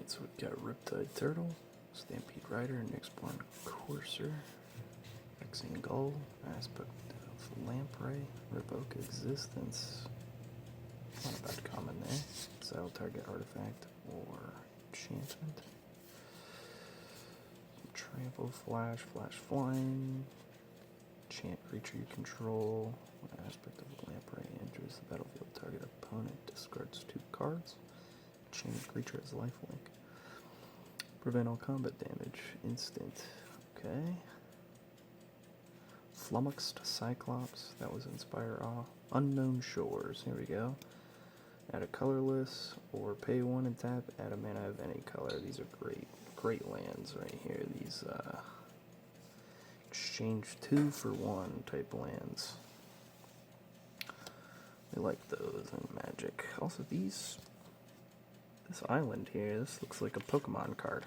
Alright, so we've got Riptide Turtle, Stampede Rider, Nyxborn Courser, Vexing Gull, Aspect of Lamprey, Revoke Existence. Not a bad common there. Exile target artifact or enchantment. Trample, Flash, Flash Flying. Enchant creature you control. When Aspect of Lamprey enters the battlefield, target opponent discards 2 cards. Change creature as lifelink. Prevent all combat damage. Instant. Okay. Flummoxed Cyclops. That was Inspire Awe. Unknown Shores. Here we go. Add a colorless or pay 1 and tap. Add a mana of any color. These are great lands right here. These exchange 2 for 1 type lands. We like those in Magic. Also, this island here, this looks like a Pokemon card.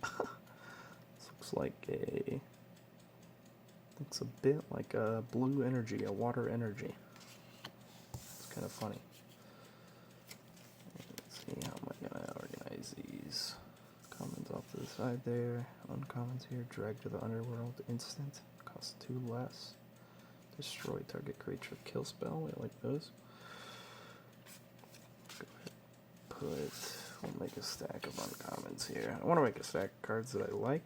This looks like looks a bit like a blue energy, a water energy. It's kind of funny. Let's see, how am I gonna organize these? Commons off to the side there, uncommons here, drag to the underworld, instant, cost 2 less. Destroy target creature, kill spell, we like those. Go ahead, we'll make a stack of uncommons here. I want to make a stack of cards that I like,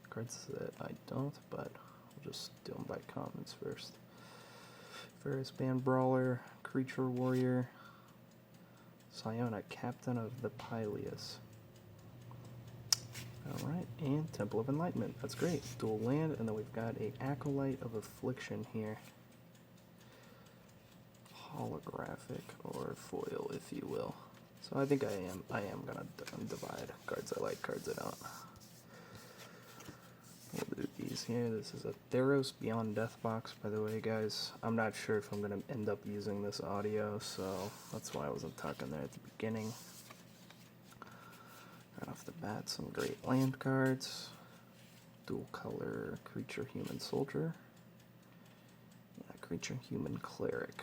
cards that I don't, but we'll just do them by commons first. Ferris Band Brawler, Creature Warrior, Siona, Captain of the Pyleus. Alright, and Temple of Enlightenment. That's great. Dual land, and then we've got a Acolyte of Affliction here. Holographic, or foil, if you will. So I think I am gonna divide cards I like, cards I don't. We'll do these here. This is a Theros Beyond Death box, by the way, guys. I'm not sure if I'm gonna end up using this audio, so that's why I wasn't talking there at the beginning. Right off the bat, some great land cards. Dual color creature human soldier. Yeah, creature human cleric.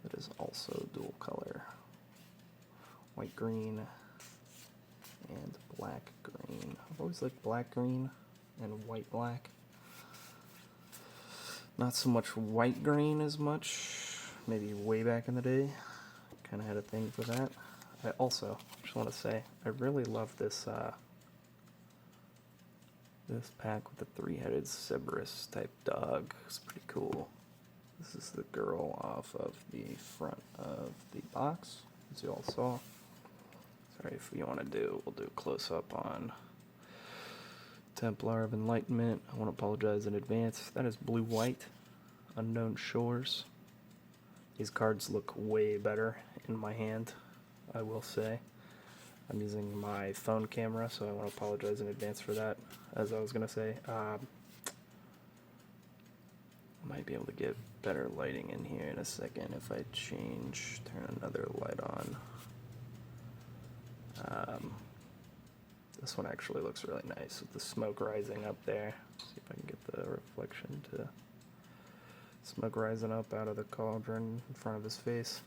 That is also dual color. White green and black green. I've always liked black green and white black. Not so much white green as much. Maybe way back in the day. Kind of had a thing for that. I also just want to say I really love this this pack with the 3-headed Cerberus type dog. It's pretty cool. This is the girl off of the front of the box, as you all saw. Sorry, if you want to do, we'll do a close up on Templar of Enlightenment. I want to apologize in advance. That is blue-white, Unknown Shores. These cards look way better in my hand, I will say. I'm using my phone camera, so I want to apologize in advance for that. As I was going to say, I might be able to get better lighting in here in a second if I turn another light on. This one actually looks really nice with the smoke rising up there. See if I can get the reflection to smoke rising up out of the cauldron in front of his face.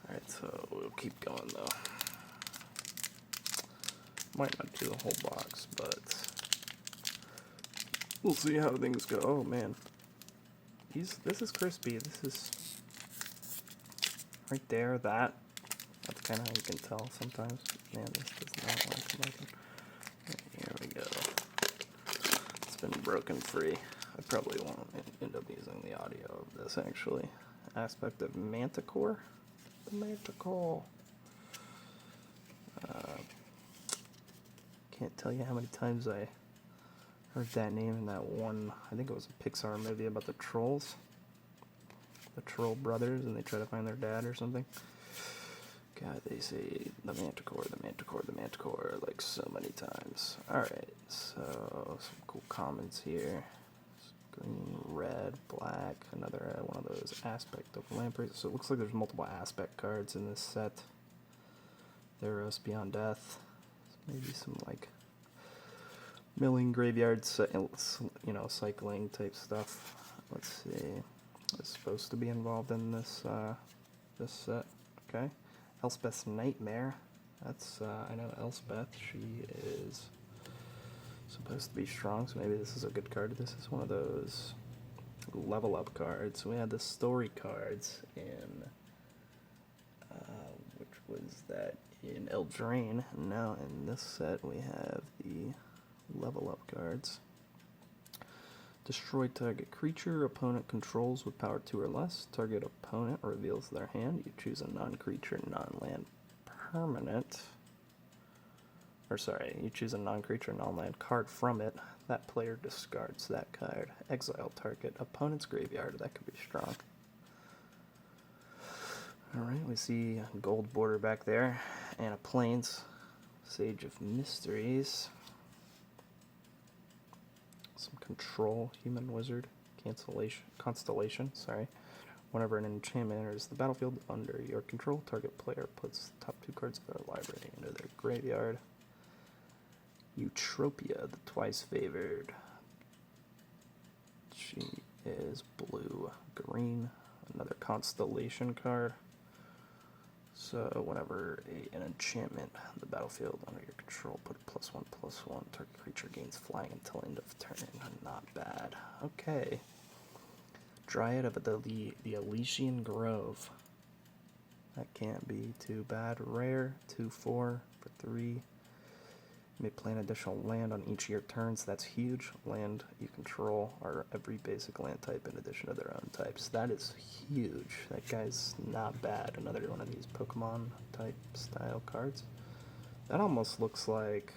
Alright, so we'll keep going though. Might not do the whole box, but we'll see how things go. Oh man. This is crispy. This is right there, that's kind of how you can tell sometimes. Man, this does not like smoking. Here we go. It's been broken free. I probably won't end up using the audio of this actually. Aspect of Manticore. The Manticore. Can't tell you how many times I heard that name in that one, I think it was a Pixar movie about the trolls. The troll brothers, and they try to find their dad or something. God, they say the Manticore, the Manticore, the Manticore, like so many times. Alright, so some cool comments here. Green, red, black, another one of those Aspect of Lamprey. So it looks like there's multiple Aspect cards in this set. Theros Beyond Death. Maybe some like milling, graveyard, cycling type stuff. Let's see. It's supposed to be involved in this this set. Okay. Elspeth's Nightmare. That's, I know Elspeth, she is supposed to be strong, so maybe this is a good card. This is one of those level up cards. We had the story cards in, which was that in Eldraine, and now in this set we have the level up cards. Destroy target creature opponent controls with power 2 or less. Target opponent reveals their hand. You choose a non-creature, non-land permanent. Or sorry, you choose a non-creature, non-land card from it. That player discards that card. Exile target opponent's graveyard. That could be strong. Alright, we see a gold border back there. And a Plains. Sage of Mysteries. Some control, human wizard, constellation, sorry. Whenever an enchantment enters the battlefield under your control, target player puts the top 2 cards of their library into their graveyard. Eutropia, the twice favored. She is blue, green, another constellation card. So whenever an enchantment on the battlefield under your control, put a +1/+1. Target creature gains flying until end of turn. Not bad. Okay. Dryad of the Elysian Grove. That can't be too bad. Rare, 2/4 for 3. You may play an additional land on each of your turns. That's huge. Land you control are every basic land type in addition to their own types. That is huge. That guy's not bad. Another one of these Pokemon type style cards. That almost looks like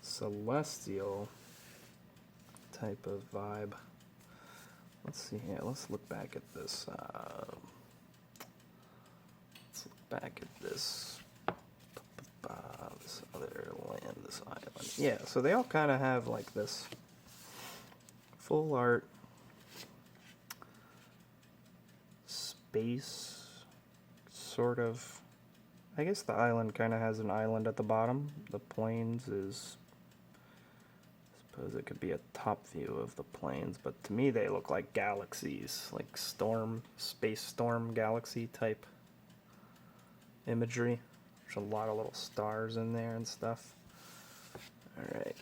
Celestial type of vibe. Let's see here. Let's look back at this. Let's look back at this. This other land, this island. Yeah, so they all kind of have like this full art space sort of. I guess the island kind of has an island at the bottom. The plains is, I suppose it could be a top view of the plains, but to me they look like galaxies, like space storm galaxy type imagery. There's a lot of little stars in there and stuff. Alright.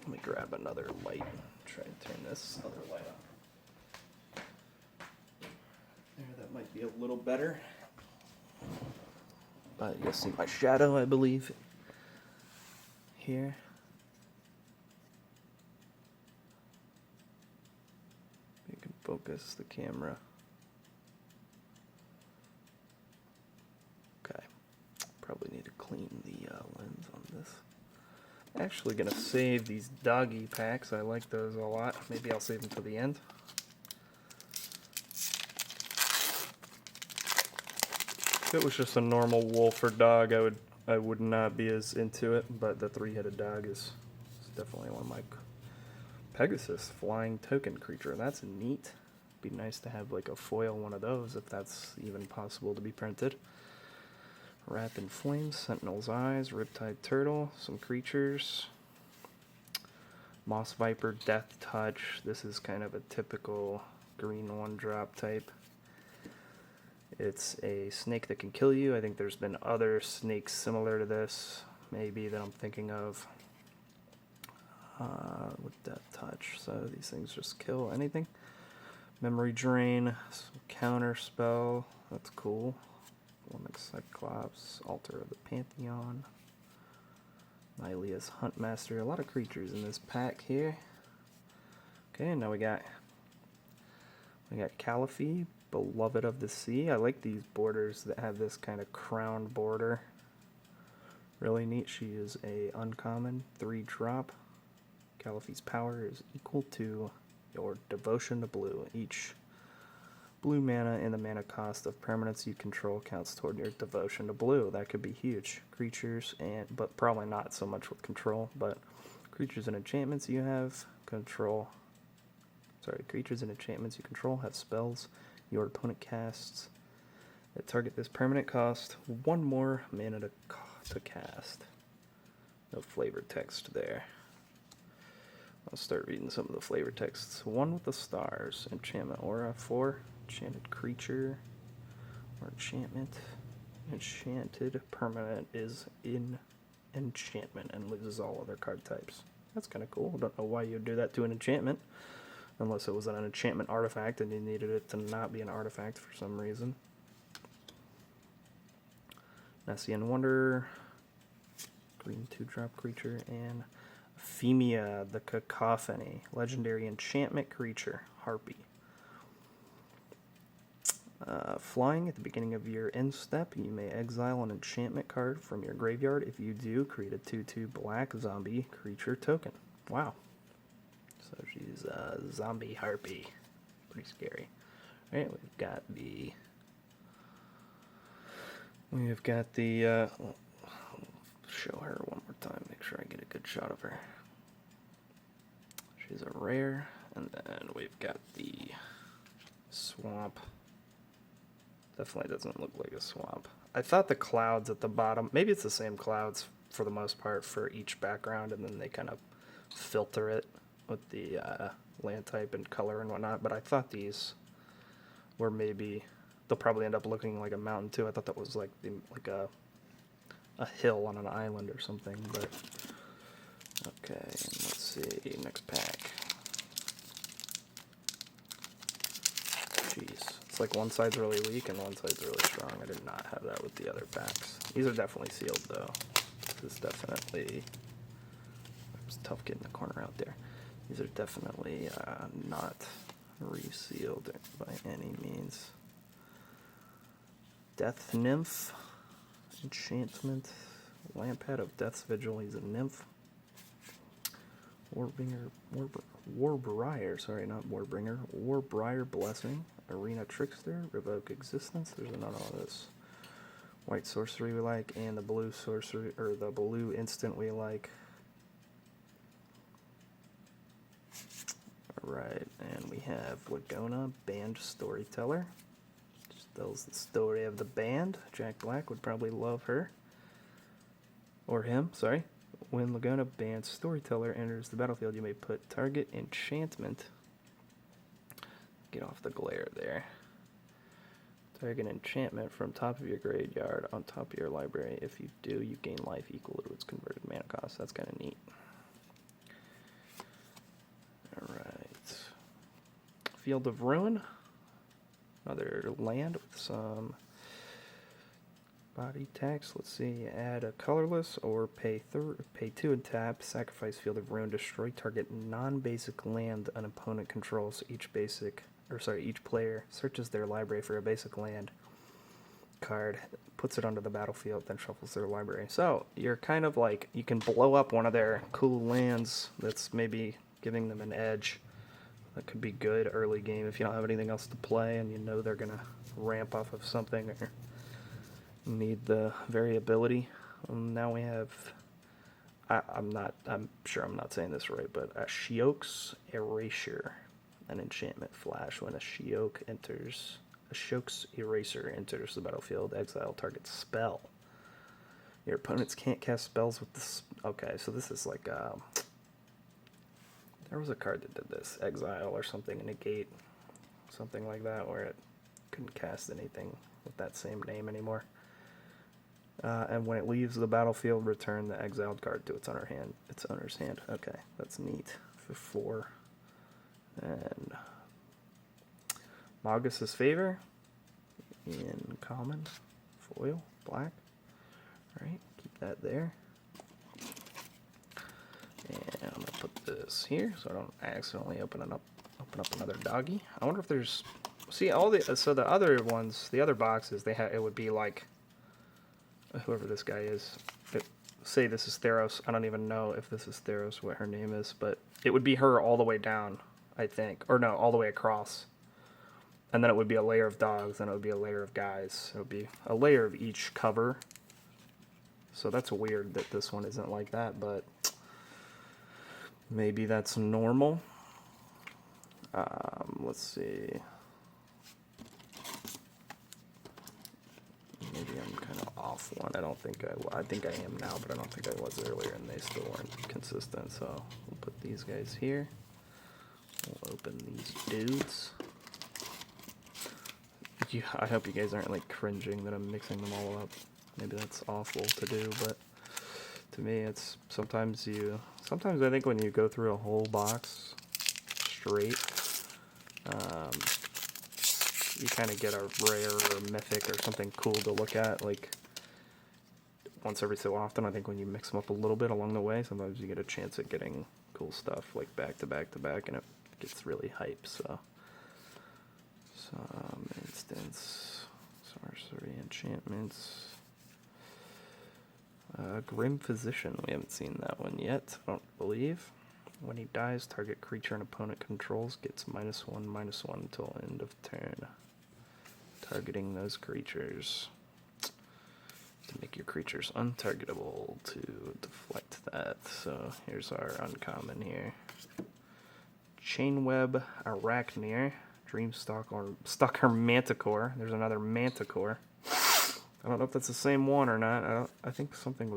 Let me grab another light. Try and turn this other light on. There, that might be a little better. But you'll see my shadow, I believe, here. You can focus the camera. Probably need to clean the lens on this. Actually gonna save these doggy packs. I like those a lot. Maybe I'll save them till the end. If it was just a normal wolf or dog, I would not be as into it. But the 3-headed dog is definitely one of my Pegasus flying token creature. That's neat. Be nice to have like a foil one of those if that's even possible to be printed. Wrath in Flames, Sentinel's Eyes, Riptide Turtle, some creatures. Moss Viper, Death Touch. This is kind of a typical green 1-drop type. It's a snake that can kill you. I think there's been other snakes similar to this, maybe, that I'm thinking of with Death Touch. So these things just kill anything. Memory Drain, some counter spell. That's cool. Womack Cyclops, Altar of the Pantheon, Nylea's Huntmaster. A lot of creatures in this pack here. Okay, now we got Calliphy, Beloved of the Sea. I like these borders that have this kind of crowned border. Really neat. She is a uncommon 3-drop. Calliphy's power is equal to your devotion to blue. Each blue mana and the mana cost of permanents you control counts toward your devotion to blue. That could be huge. Creatures, but probably not so much with control, but creatures and enchantments you have control. Sorry, creatures and enchantments you control have spells your opponent casts that target this permanent cost 1 more mana to cast. No flavor text there. I'll start reading some of the flavor texts. One with the stars. Enchantment aura 4. Enchanted creature or enchantment. Enchanted permanent is in enchantment and loses all other card types. That's kind of cool. I don't know why you'd do that to an enchantment, unless it was an enchantment artifact and you needed it to not be an artifact for some reason. Nessian Wonder, green 2-drop creature, and Femia, the Cacophony, legendary enchantment creature, Harpy. Flying, at the beginning of your end step, you may exile an enchantment card from your graveyard. If you do, create a 2/2 black zombie creature token. Wow. So she's a zombie harpy. Pretty scary. Alright, we've got the show her one more time, make sure I get a good shot of her. She's a rare, and then we've got the swamp. Definitely doesn't look like a swamp. I thought the clouds at the bottom, maybe it's the same clouds for the most part for each background, and then they kind of filter it with the land type and color and whatnot, but I thought these were maybe, they'll probably end up looking like a mountain too. I thought that was like a hill on an island or something, but okay, let's see, next pack. Jeez. It's like one side's really weak and one side's really strong. I did not have that with the other packs. These are definitely sealed though. This is definitely, it's tough getting the corner out there. These are definitely not resealed by any means. Death Nymph, enchantment, Lampad of Death's Vigil, he's a nymph. Warbriar, sorry, not Warbringer. Warbriar Blessing, Arena Trickster, Revoke Existence. There's none of this. White sorcery we like, and the blue sorcery, or the blue instant we like. Alright, and we have Lagona, Band Storyteller. Just tells the story of the band. Jack Black would probably love her. Or him, sorry. When Lagona Band Storyteller enters the battlefield, you may put target enchantment. Get off the glare there. Target enchantment from top of your graveyard on top of your library. If you do, you gain life equal to its converted mana cost. That's kind of neat. Alright. Field of Ruin. Another land with some body tax. Let's see. Add a colorless or pay 2 and tap. Sacrifice Field of Ruin. Destroy target non-basic land an opponent controls. Each player searches their library for a basic land card, puts it onto the battlefield, then shuffles their library. So you're kind of like, you can blow up one of their cool lands that's maybe giving them an edge. That could be good early game if you don't have anything else to play and you know they're gonna ramp off of something or need the variability. Now we have, I'm sure I'm not saying this right, but a Shiok's Erasure, an enchantment flash. When a Shiok's Eraser enters the battlefield, exile target spell. Your opponents can't cast spells with this. Okay, so this is like there was a card that did this, exile or something, negate, something like that, where it couldn't cast anything with that same name anymore. And when it leaves the battlefield, return the exiled card to its owner's hand. Okay, that's neat. For 4. And Magus' Favor in common, foil, black. Alright, keep that there. And I'm gonna put this here so I don't accidentally open up another doggy. I wonder if there's, see, all the, so the other ones, the other boxes, they have, it would be like whoever this guy is. Say this is Theros. I don't even know if this is Theros, what her name is, but it would be her all the way down, I think. Or no, all the way across. And then it would be a layer of dogs, then it would be a layer of guys. It would be a layer of each cover. So that's weird that this one isn't like that, but maybe that's normal. Let's see. Maybe I'm kind of off one. I think I am now, but I don't think I was earlier, and they still weren't consistent. So we'll put these guys here. We'll open these dudes. I hope you guys aren't like cringing that I'm mixing them all up. Maybe that's awful to do, but to me, it's sometimes I think when you go through a whole box straight, you kind of get a rare or mythic or something cool to look at, like once every so often. I think when you mix them up a little bit along the way, sometimes you get a chance at getting cool stuff like back to back to back, and it gets really hype. So, some instance, sorcery, enchantments. Grim Physician, we haven't seen that one yet, I don't believe. When he dies, target creature an opponent controls gets -1/-1 until end of turn. Targeting those creatures to make your creatures untargetable to deflect that. So here's our uncommon here. Chainweb Arachneer, Dreamstalker Manticore. There's another Manticore. I don't know if that's the same one or not. I think something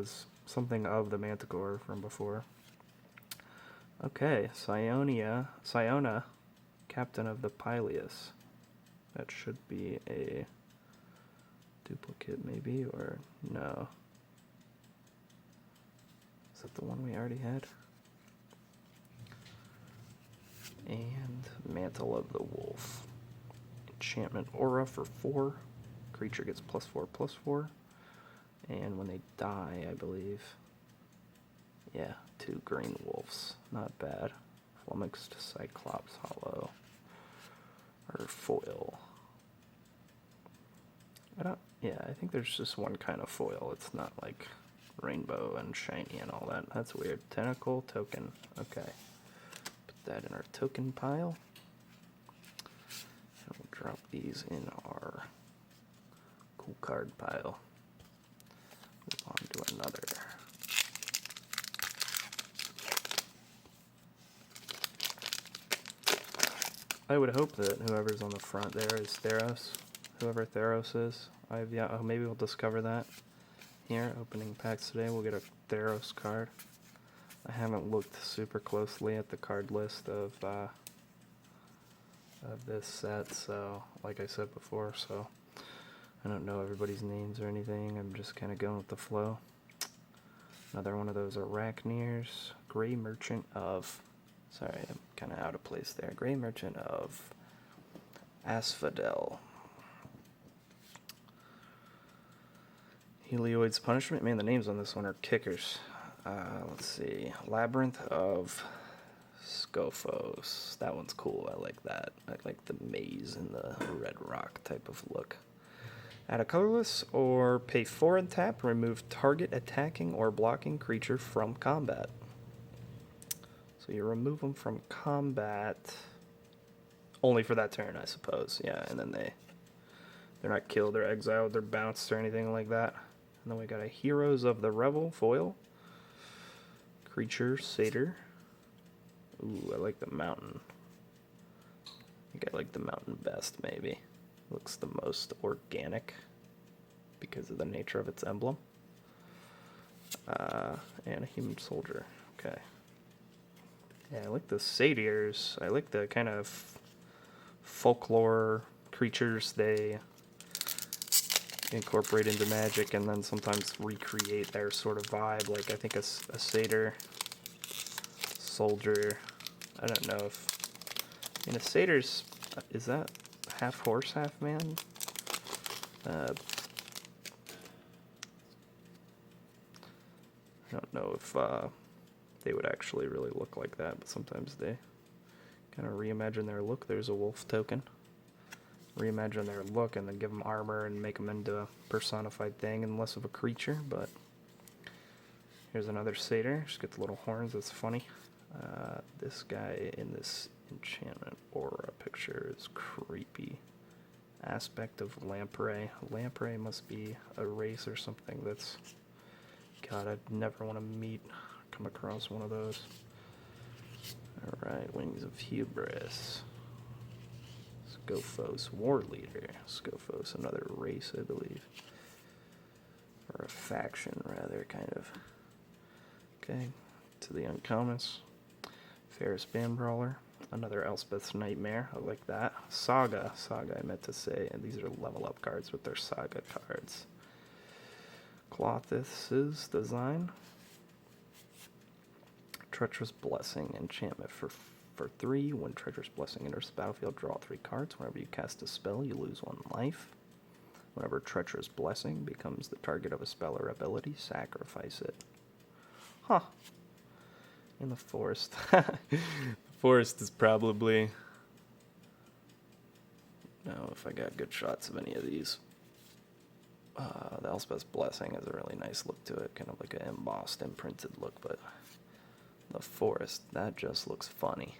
of the Manticore from before. Okay, Siona, Captain of the Pyleus. That should be a duplicate maybe, or no. Is that the one we already had? And Mantle of the Wolf. Enchantment Aura for 4. Creature gets +4/+4. And when they die, I believe. Yeah, 2 green wolves. Not bad. Flummoxed Cyclops Hollow. Or foil. I think there's just one kind of foil. It's not like rainbow and shiny and all that. That's weird. Tentacle token. Okay. Put that in our token pile. And we'll drop these in our cool card pile. Move on to another. I would hope that whoever's on the front there is Theros. Whoever Theros is. Maybe we'll discover that here. Opening packs today, we'll get a Theros card. I haven't looked super closely at the card list of this set, so like I said before, so I don't know everybody's names or anything. I'm just kind of going with the flow. Another one of those Arachneers. Grey Merchant of... Sorry, I'm kind of out of place there. Grey Merchant of Asphodel. Helioid's Punishment. Man, the names on this one are kickers. Let's see. Labyrinth of Scophos. That one's cool. I like that. I like the maze and the red rock type of look. Add a colorless or pay 4 and tap. Remove target attacking or blocking creature from combat. So you remove them from combat only for that turn, I suppose. Yeah, and then they're not killed or exiled or bounced or anything like that. And then we got a Heroes of the Revel foil. Creature Satyr. Ooh, I like the mountain. I think I like the mountain best, maybe. Looks the most organic because of the nature of its emblem. And a human soldier. Okay. Yeah, I like the satyrs. I like the kind of folklore creatures they incorporate into Magic and then sometimes recreate their sort of vibe. Like, I think a satyr soldier, I don't know if... I mean, a satyr's... Is that half horse, half man? I don't know if they would actually really look like that, but sometimes they kind of reimagine their look. There's a wolf token. Reimagine their look and then give them armor and make them into a personified thing and less of a creature, but here's another satyr. Just get the little horns. That's funny. This guy in this enchantment aura picture is creepy. Aspect of Lamprey. Lamprey must be a race or something that's... God, I'd never want to come across one of those. Alright, Wings of Hubris. Scophos, War Leader. Scophos, another race, I believe. Or a faction, rather, kind of. Okay, to the uncommons. Ferris Band Brawler. Another Elspeth's Nightmare. I like that. Saga. Saga, I meant to say. And these are level up cards with their Saga cards. Clothis' design. Treacherous Blessing. Enchantment for 3. When Treacherous Blessing enters the battlefield, draw 3 cards. Whenever you cast a spell, you lose 1 life. Whenever Treacherous Blessing becomes the target of a spell or ability, sacrifice it. Huh. In the forest. The forest is probably... No, if I got good shots of any of these. The Elspeth's Blessing has a really nice look to it. Kind of like an embossed, imprinted look, but... The forest, that just looks funny.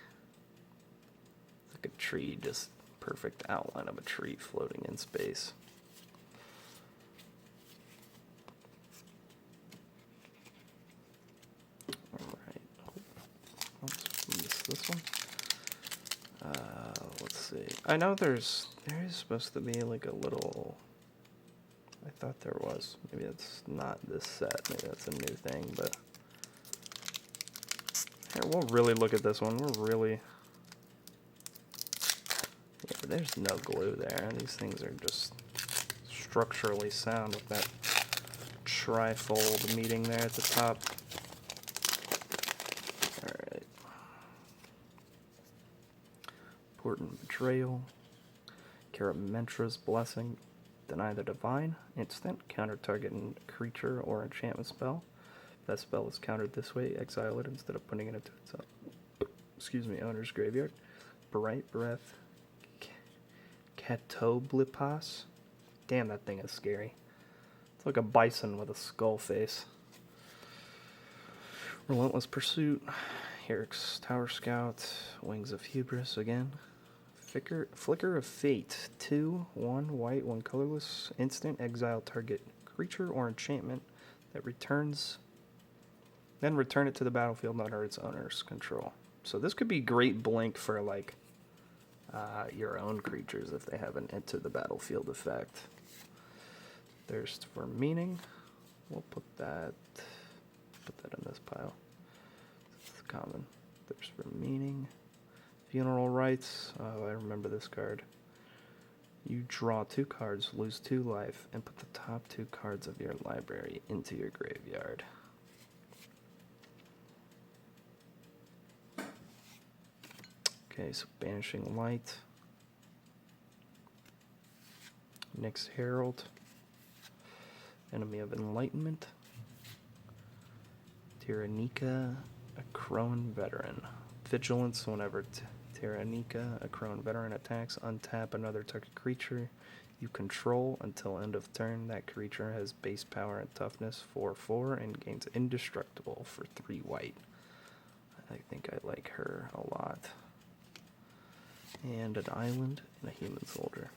It's like a tree, just perfect outline of a tree floating in space. Alright. Oops, missed this one. Let's see. I know there is supposed to be like a little... I thought there was. Maybe it's not this set. Maybe that's a new thing, but... Here, we'll really look at this one. We're really... Yeah, there's no glue there. These things are just structurally sound with that trifold meeting there at the top. Alright. Important Betrayal. Karamentra's Blessing. Deny the Divine. Instant. Counter target creature or enchantment spell. That spell is countered this way, exile it instead of putting it into its owner's graveyard. Bright Breath. Catoblipas. Damn, that thing is scary. It's like a bison with a skull face. Relentless Pursuit. Herrick's Tower Scout. Wings of Hubris again. Flicker of Fate. 2, 1 white, 1 colorless. Instant, exile target creature or enchantment that returns... Then return it to the battlefield under its owner's control. So this could be great blink for like your own creatures if they have an enter the battlefield effect. Thirst for Meaning. We'll put that in this pile. It's common. Thirst for Meaning. Funeral Rites. Oh, I remember this card. You draw 2 cards, lose 2 life, and put the top 2 cards of your library into your graveyard. Okay, so Banishing Light. Nyx's Herald. Enemy of Enlightenment. Tyrannica, a Crone Veteran. Vigilance, whenever Tyrannica, a Crone Veteran, attacks, untap another target creature you control until end of turn. That creature has base power and toughness 4/4 and gains indestructible for 3 white. I think I like her a lot. And an island and a human soldier.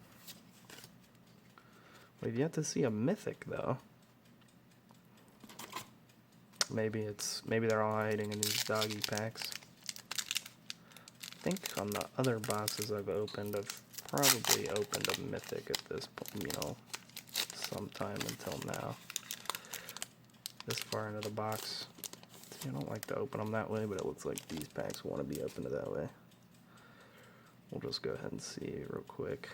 We've yet to see a mythic though. Maybe they're all hiding in these doggy packs. I think on the other boxes I've opened, I've probably opened a mythic at this point, sometime until now. This far into the box. See, I don't like to open them that way, but it looks like these packs want to be opened that way. We'll just go ahead and see real quick.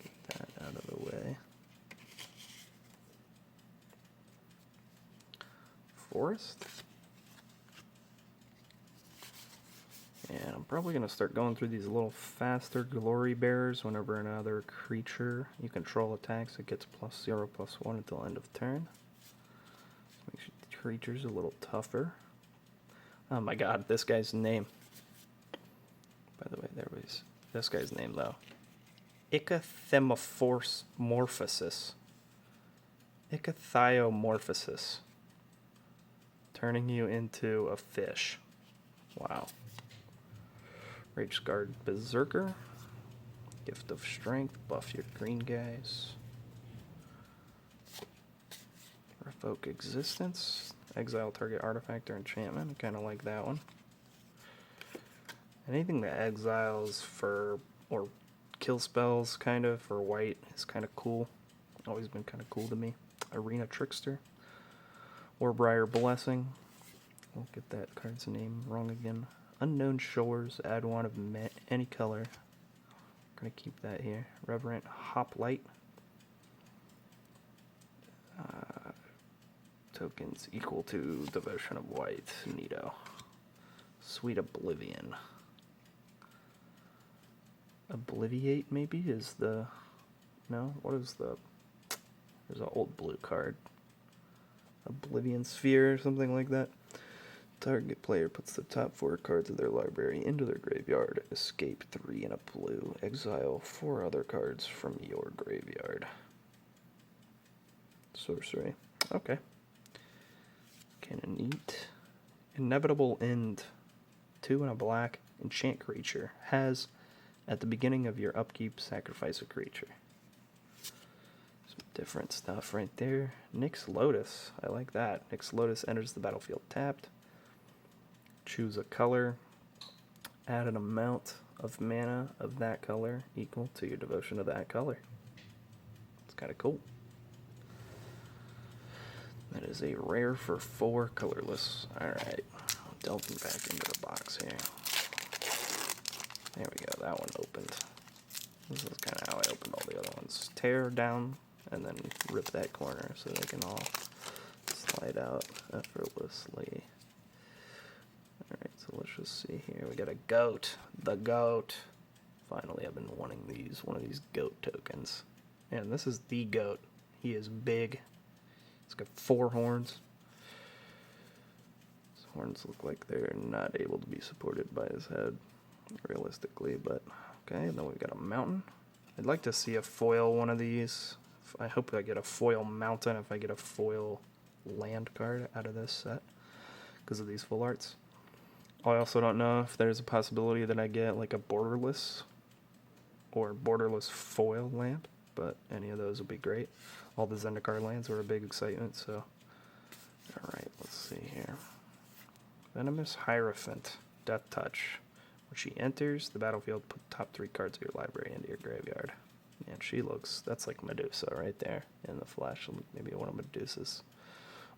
Get that out of the way. Forest. And I'm probably going to start going through these a little faster. Glory Bearers, whenever another creature you control attacks, it gets +0/+1 until end of turn. Makes your creatures a little tougher. Oh my god, this guy's name. By the way, there was this guy's name though. Ichthyomorphosis. Ichthyomorphosis. Turning you into a fish. Wow. Rageguard Berserker. Gift of Strength. Buff your green guys. Revoke Existence. Exile target artifact or enchantment. I kind of like that one. Anything that exiles for, or kill spells, kind of, for white is kind of cool. Always been kind of cool to me. Arena Trickster. Warbriar Blessing. We'll get that card's name wrong again. Unknown Shores, add one of any color. I'm going to keep that here. Reverent Hoplite. Tokens equal to Devotion of White. Neato. Sweet Oblivion. Obliviate, maybe, is the... No? What is the... There's an old blue card. Oblivion Sphere or something like that. Target player puts the top 4 cards of their library into their graveyard. Escape 3 and a blue. Exile 4 other cards from your graveyard. Sorcery. Okay. Kinda neat. Inevitable End. 2 and a black. Enchant creature. Has, at the beginning of your upkeep, sacrifice a creature. Some different stuff right there. Nyx Lotus. I like that. Nyx Lotus enters the battlefield tapped. Choose a color. Add an amount of mana of that color equal to your devotion to that color. It's kind of cool. That is a rare for 4 colorless. Alright, delving back into the box here. There we go, that one opened. This is kind of how I opened all the other ones. Tear down and then rip that corner so they can all slide out effortlessly. Alright, so let's just see here. We got a goat. The goat. Finally, I've been wanting one of these goat tokens. And this is the goat. He is big. He's got 4 horns. His horns look like they're not able to be supported by his head, realistically, but okay. And then we've got a mountain. I'd like to see a foil one of these. I hope I get a foil mountain if I get a foil land card out of this set because of these full arts. I also don't know if there's a possibility that I get like a borderless or borderless foil land, but any of those would be great. All the Zendikar lands were a big excitement, so... Alright, let's see here. Venomous Hierophant, Death Touch. When she enters the battlefield, put the top 3 cards of your library into your graveyard. Man, she looks... That's like Medusa right there in the flesh. Maybe one of Medusa's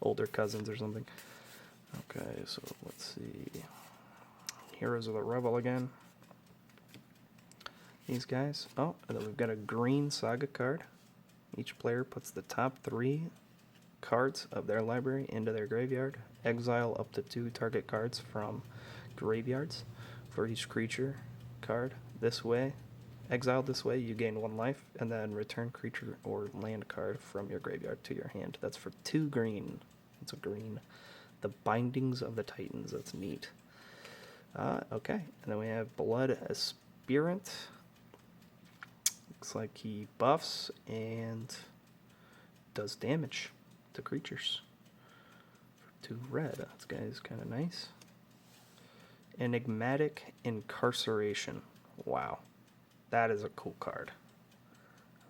older cousins or something. Okay, so let's see... Heroes of the Revel again. These guys. Oh, and then we've got a green Saga card. Each player puts the top 3 cards of their library into their graveyard. Exile up to 2 target cards from graveyards for each creature card. This way, exiled this way, you gain 1 life, and then return creature or land card from your graveyard to your hand. That's for 2 green. It's a green. The Bindings of the Titans. That's neat. Okay, and then we have Blood Aspirant. Looks like he buffs and does damage to creatures. For 2 red. This guy is kind of nice. Enigmatic Incarceration. Wow. That is a cool card.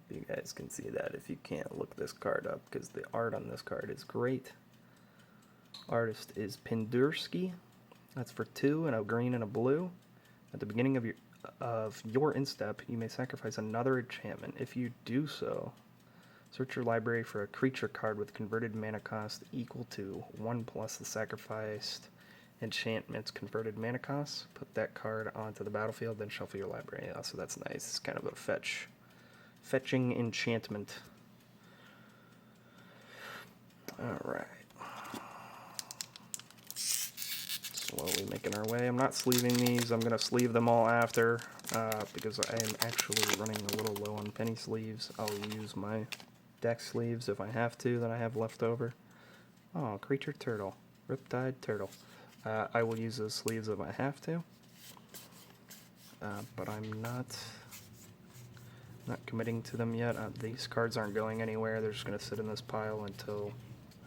Hope you guys can see that if you can't look this card up, because the art on this card is great. Artist is Pendursky. That's for 2 and a green and a blue. At the beginning of your instep, you may sacrifice another enchantment. If you do so, search your library for a creature card with converted mana cost equal to 1 plus the sacrificed enchantment's converted mana cost. Put that card onto the battlefield, then shuffle your library. So that's nice. It's kind of a fetching enchantment. Alright. Slowly making our way. I'm not sleeving these. I'm going to sleeve them all after because I am actually running a little low on penny sleeves. I'll use my deck sleeves if I have to that I have left over. Oh, creature turtle. Riptide turtle. I will use those sleeves if I have to. But I'm not committing to them yet. These cards aren't going anywhere. They're just going to sit in this pile until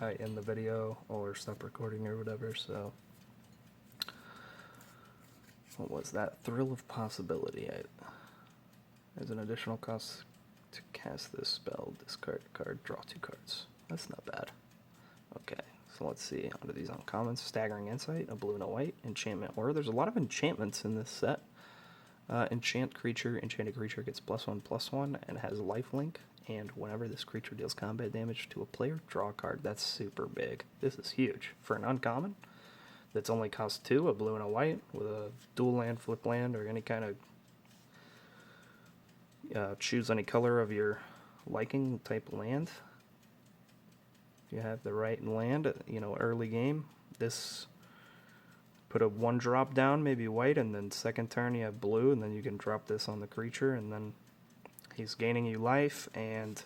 I end the video or stop recording or whatever, so... What was that? Thrill of Possibility. There's an additional cost to cast this spell. Discard a card, draw 2 cards. That's not bad. Okay, so let's see. Under these uncommons, Staggering Insight, a blue and a white, Enchantment Aura. There's a lot of enchantments in this set. Enchanted creature gets +1/+1 and has lifelink. And whenever this creature deals combat damage to a player, draw a card. That's super big. This is huge. For an uncommon, that's only cost 2, a blue and a white, with a dual land, flip land, or any kind of choose any color of your liking type land. If you have the right land, early game, this put a 1-drop down, maybe white, and then second turn you have blue, and then you can drop this on the creature, and then he's gaining you life, and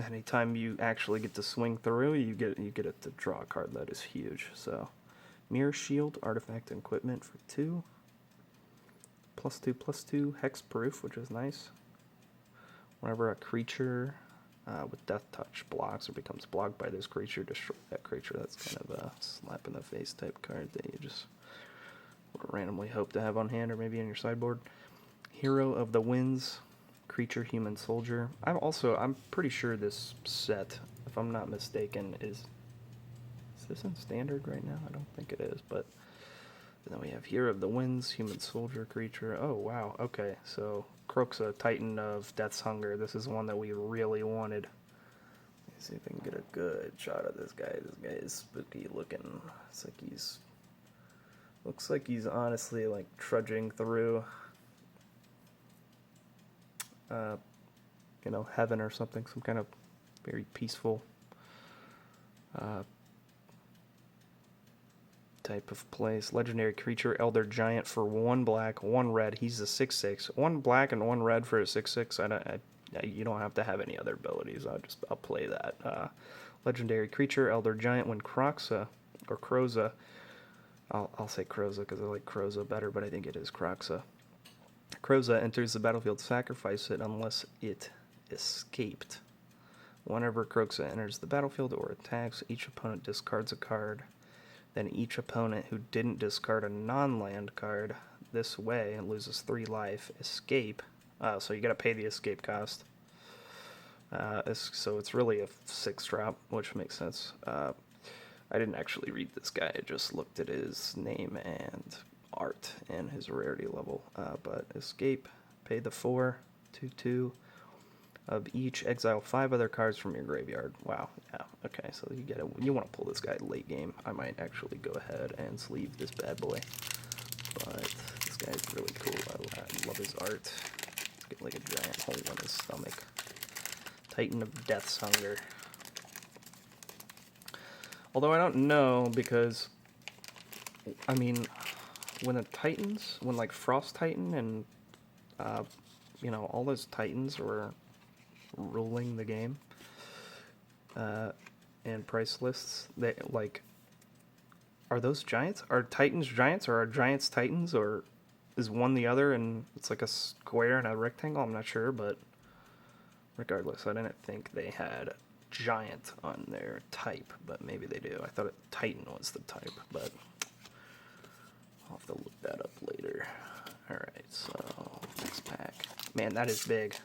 anytime you actually get to swing through, you get it to draw a card. That is huge. So, Mirror Shield, artifact and equipment for 2. +2/+2, hexproof, which is nice. Whenever a creature with Death Touch blocks or becomes blocked by this creature, destroy that creature. That's kind of a slap in the face type card that you just would randomly hope to have on hand or maybe in your sideboard. Hero of the Winds, creature, human, soldier. I'm pretty sure this set, if I'm not mistaken, is this in standard right now? I don't think it is, but then we have Hero of the Winds, human, soldier, creature. Oh wow, okay, so Kroxa, Titan of Death's Hunger. This is one that we really wanted. Let's see if I can get a good shot of this guy. This guy is spooky looking. It's like looks like he's honestly like trudging through heaven or something, some kind of very peaceful type of place. Legendary creature, Elder Giant for 1 black, 1 red. He's a 6/6. 1 black and 1 red for a 6/6. You don't have to have any other abilities. I'll play that. Legendary creature, Elder Giant. When Kroxa, I'll say Kroxa because I like Kroxa better, but I think it is Kroxa. Kroxa enters the battlefield, sacrifice it unless it escaped. Whenever Kroxa enters the battlefield or attacks, each opponent discards a card. Then each opponent who didn't discard a non-land card this way loses 3 life. Escape. So you gotta pay the escape cost. So it's really a 6-drop, which makes sense. I didn't actually read this guy. I just looked at his name and art and his rarity level. But escape, pay the 4, 2/2 of each, exile 5 other cards from your graveyard. Wow, yeah, okay, so you want to pull this guy late game. I might actually go ahead and sleeve this bad boy, but this guy is really cool. I love his art. He's got like a giant hole in his stomach. Titan of Death's Hunger. Although I don't know, because I mean, when like Frost Titan and all those Titans were ruling the game, and price lists, they are those giants? Are Titans giants, or are giants Titans, or is one the other and it's like a square and a rectangle? I'm not sure, but regardless, I didn't think they had giant on their type, but maybe they do. I thought Titan was the type, but I'll have to look that up later. Alright, so next pack. Man, that is big.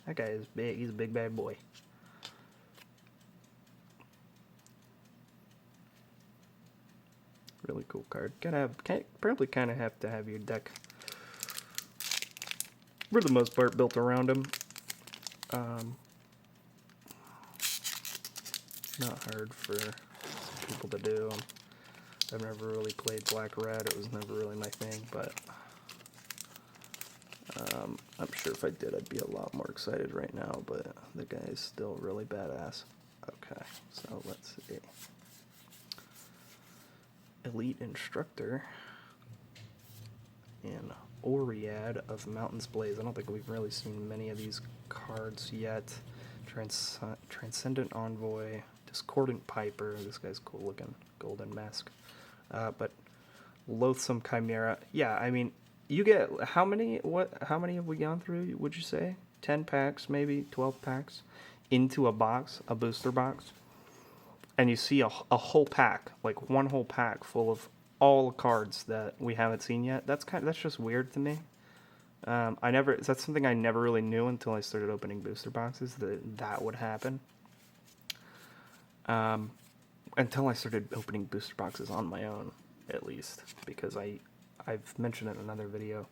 That guy is big. He's a big bad boy. Really cool card. Probably kind of have to have your deck, for the most part, built around him. Not hard for people to do. I've never really played black-red. It was never really my thing, but I'm sure if I did, I'd be a lot more excited right now, but the guy is still really badass. Okay, so let's see. Elite Instructor and Oread of Mountain's Blaze. I don't think we've really seen many of these cards yet. Transcendent Envoy, Discordant Piper. This guy's cool looking, golden mask. But Loathsome Chimera. Yeah, I mean, you get how many have we gone through, would you say? 10 packs, maybe 12 packs into a box, a booster box. And you see a whole pack, like one whole pack full of all cards that we haven't seen yet. That's just weird to me. That's something I never really knew until I started opening booster boxes, that would happen. Until I started opening booster boxes on my own, at least, because I've mentioned in another video,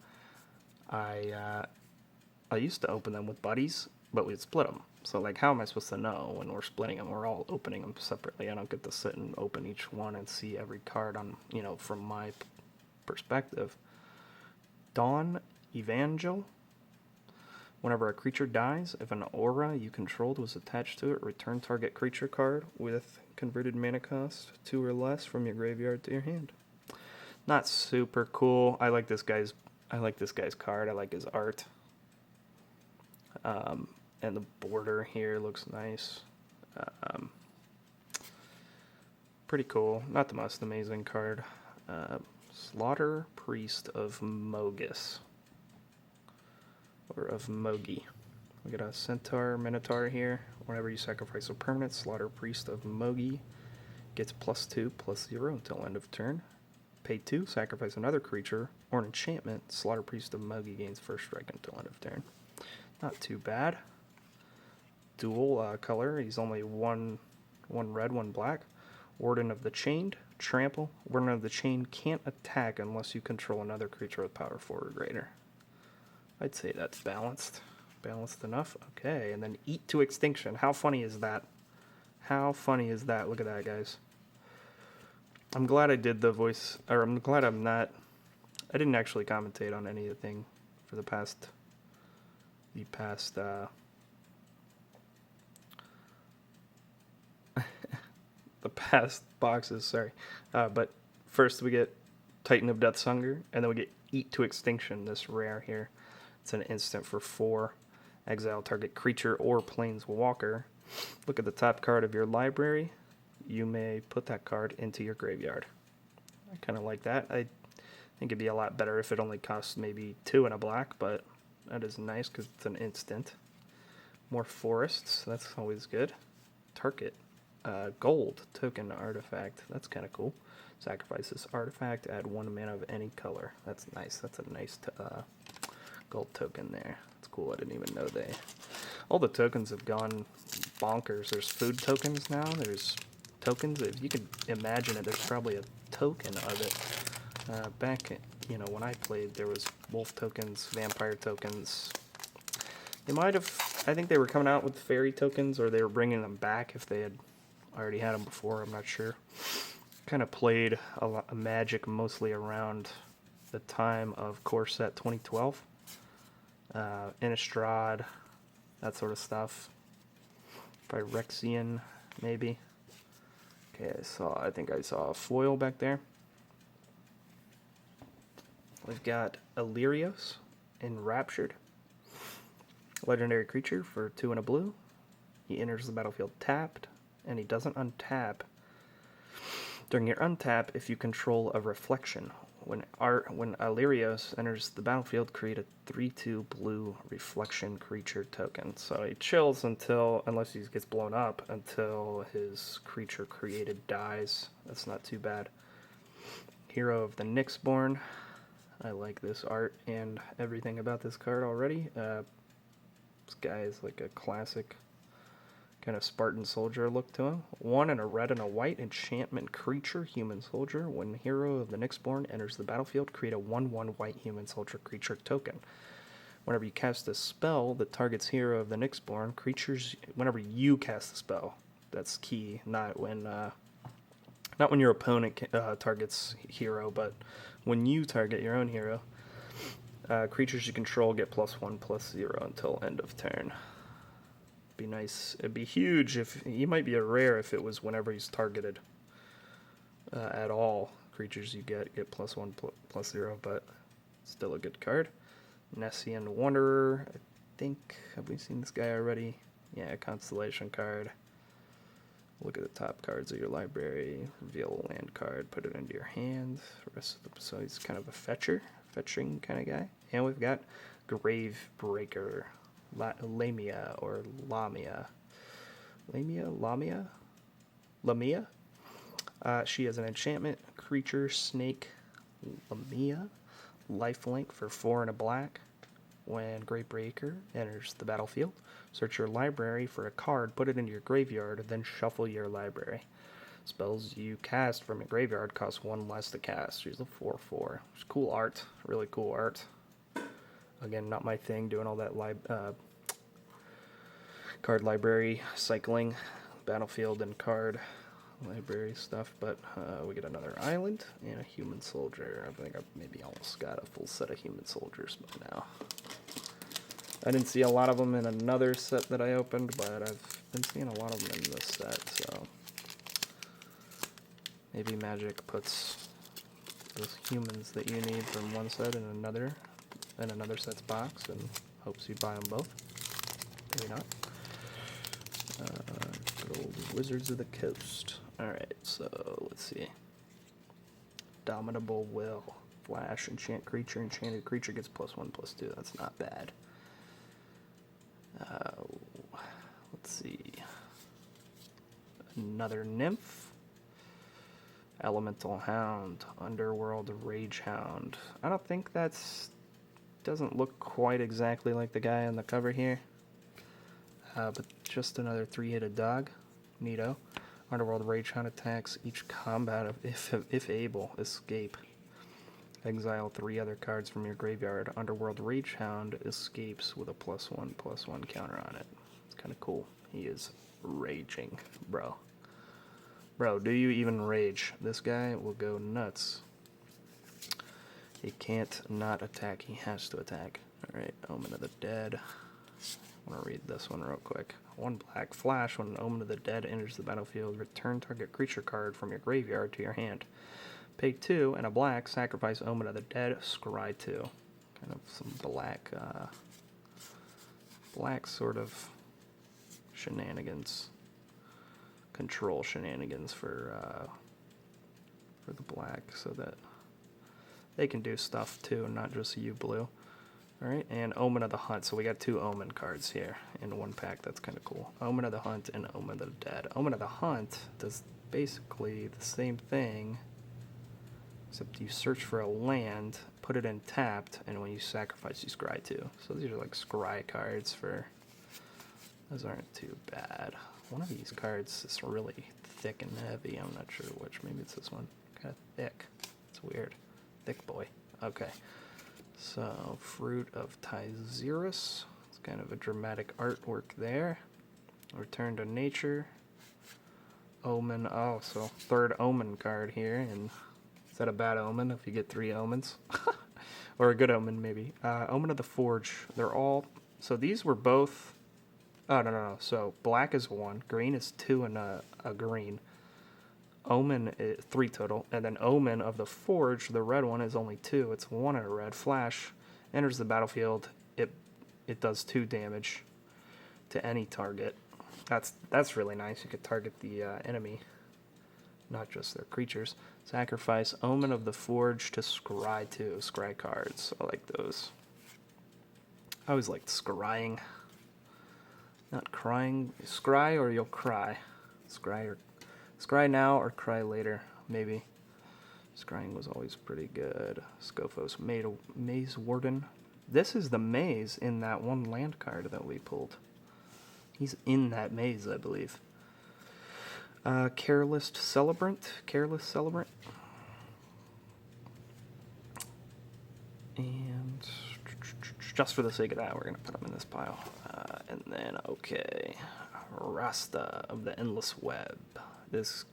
I used to open them with buddies, but we'd split them. So, like, how am I supposed to know when we're splitting them? We're all opening them separately. I don't get to sit and open each one and see every card on, from my perspective. Dawn Evangel. Whenever a creature dies, if an aura you controlled was attached to it, return target creature card with converted mana cost 2 or less from your graveyard to your hand. Not super cool. I like this guy's card. I like his art. And the border here looks nice. Pretty cool. Not the most amazing card. Slaughter Priest of Mogus. Or of Mogi. We got a Centaur Minotaur here. Whenever you sacrifice a permanent, Slaughter Priest of Mogi gets +2/+0 until end of turn. Pay 2, sacrifice another creature or an enchantment. Slaughter Priest of Mogi gains first strike until end of turn. Not too bad. Dual color. He's only one red, one black. Warden of the Chained. Trample. Warden of the Chained can't attack unless you control another creature with power 4 or greater. I'd say that's balanced. Balanced enough. Okay, and then Eat to Extinction. How funny is that? How funny is that? Look at that, guys. I'm glad I did the voice, or I'm glad I didn't actually commentate on anything for the past the past boxes, sorry. But first we get Titan of Death's Hunger, and then we get Eat to Extinction, this rare here. It's an instant for 4. Exile target creature or planeswalker. Look at the top card of your library. You may put that card into your graveyard. I kind of like that. I think it'd be a lot better if it only costs maybe 2 and a black, but that is nice because it's an instant. More forests, that's always good. Target. Gold token artifact. That's kind of cool. Sacrifice this artifact, add 1 mana of any color. That's nice. That's a nice gold token there. That's cool. I didn't even know all the tokens have gone bonkers. There's food tokens now. There's tokens. If you can imagine it, there's probably a token of it. Back, when I played, there was wolf tokens, vampire tokens. They might have, I think they were coming out with fairy tokens, or they were bringing them back if they had already had them before. I'm not sure. Kind of played a lot of Magic mostly around the time of Core Set 2012. Innistrad, that sort of stuff. Phyrexian, maybe. Okay, I think I saw a foil back there. We've got Illyrios, Enraptured. Legendary creature for 2 and a blue. He enters the battlefield tapped, and he doesn't untap. During your untap, if you control a reflection, when Illyrios enters the battlefield, create a 3/2 blue reflection creature token. So he chills unless he gets blown up, until his creature created dies. That's not too bad. Hero of the Nyxborn. I like this art and everything about this card already. This guy is like a classic kind of Spartan soldier look to him. 1 and a red and a white enchantment creature, human soldier. When Hero of the Nyxborn enters the battlefield, create a 1/1 white human soldier creature token. Whenever you cast a spell that targets Hero of the Nyxborn, whenever you cast a spell, that's key, not when your opponent targets Hero, but when you target your own hero, creatures you control get +1/+0 until end of turn. Be nice. It'd be huge if he might be a rare if it was whenever he's targeted at all. Creatures you get +1/+0, but still a good card. Nessian Wanderer. I think, have we seen this guy already? Yeah, Constellation card. Look at the top cards of your library. Reveal a land card. Put it into your hand. So he's kind of a fetching kind of guy. And we've got Gravebreaker. Lamia or Lamia. Lamia? She has an enchantment creature, snake, Lamia. Lifelink for 4 and a black. When Gravebreaker enters the battlefield, search your library for a card, put it into your graveyard, then shuffle your library. Spells you cast from your graveyard cost 1 less to cast. She's a 4/4. It's cool art. Really cool art. Again, not my thing, doing all that card library, cycling, battlefield, and card library stuff. But we get another island and a human soldier. I think I've maybe almost got a full set of human soldiers by now. I didn't see a lot of them in another set that I opened, but I've been seeing a lot of them in this set, so maybe Magic puts those humans that you need from one set in another set's box and hopes you buy them both. Maybe not. Good old Wizards of the Coast. Alright, so let's see. Dominable Will. Flash, enchant creature. Enchanted creature gets +1/+2. That's not bad. Let's see. Another Nymph. Elemental Hound. Underworld Rage Hound. I don't think that's... doesn't look quite exactly like the guy on the cover here. But just another 3-headed dog. Neato. Underworld Rage Hound attacks each combat of, if able, escape. Exile 3 other cards from your graveyard. Underworld Rage Hound escapes with a +1/+1 counter on it. It's kind of cool. He is raging, bro. Bro, do you even rage? This guy will go nuts. He can't not attack. He has to attack. Alright, Omen of the Dead. I want to read this one real quick. 1 black flash. When an Omen of the Dead enters the battlefield, return target creature card from your graveyard to your hand. Pay 2 and a black, sacrifice Omen of the Dead, scry 2. Kind of some black sort of shenanigans. Control shenanigans for the black so that they can do stuff too, not just you blue. Alright, and Omen of the Hunt. So we got 2 Omen cards here in one pack. That's kind of cool. Omen of the Hunt and Omen of the Dead. Omen of the Hunt does basically the same thing, except you search for a land, put it in tapped, and when you sacrifice, you scry 2. So these are like scry cards for... those aren't too bad. One of these cards is really thick and heavy. I'm not sure which. Maybe it's this one. Kind of thick. It's weird. Thick boy. Okay. So, Fruit of Theros. It's kind of a dramatic artwork there. Return to Nature. Omen. Oh, so 3rd Omen card here. And is that a bad omen if you get 3 omens? Or a good omen, maybe. Omen of the Forge. They're all... so these were both... oh, no. So, black is 1. Green is 2 and a green. Omen is 3 total, and then Omen of the Forge, the red one, is only 2. It's 1 and a red. Flash enters the battlefield. It does 2 damage to any target. That's really nice. You could target the enemy, not just their creatures. Sacrifice Omen of the Forge to scry 2. Scry cards. I like those. I always liked scrying. Not crying. Scry or you'll cry. Scry now or cry later, maybe. Scrying was always pretty good. Scophos, Maze Warden. This is the maze in that one land card that we pulled. He's in that maze, I believe. Careless Celebrant. And just for the sake of that, we're going to put him in this pile. And then, okay. Rasta of the Endless Web. This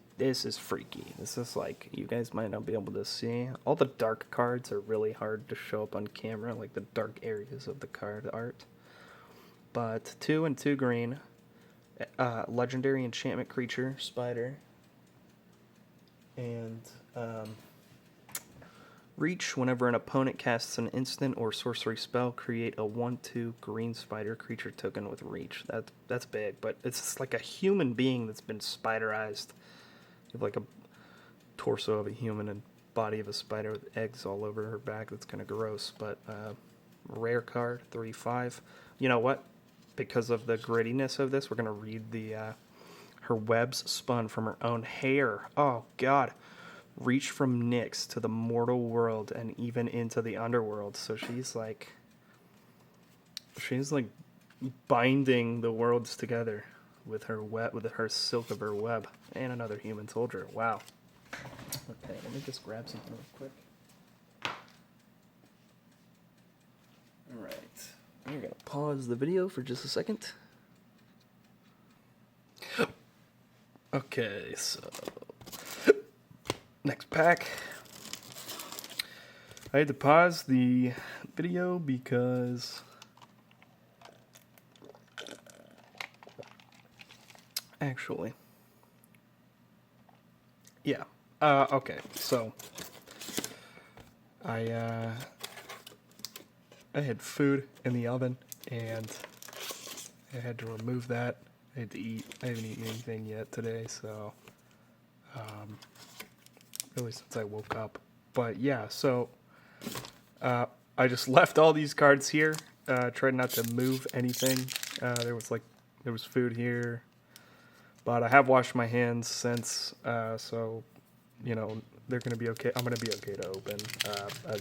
is freaky. This is like, you guys might not be able to see. All the dark cards are really hard to show up on camera, like the dark areas of the card art. But 2 and 2 green. Legendary enchantment creature, spider. And reach, whenever an opponent casts an instant or sorcery spell, create a 1/2 green spider creature token with reach. That's big, but it's just like a human being that's been spiderized. You have like a torso of a human and body of a spider with eggs all over her back. That's kind of gross, but rare card, 3/5. You know what? Because of the grittiness of this, we're gonna read the her webs spun from her own hair. Oh God. Reach from Nyx to the mortal world and even into the underworld. So she's like binding the worlds together with her silk of her web. And another human soldier. Wow. Okay, let me just grab something real quick. Alright. I'm gonna pause the video for just a second. Okay, so next pack. I had to pause the video because actually, yeah. Okay, so I had food in the oven and I had to remove that. I had to eat. I haven't eaten anything yet today, so really since I woke up. But yeah, so I just left all these cards here. Tried not to move anything. There was food here, but I have washed my hands since, so you know they're gonna be okay. I'm gonna be okay to open. I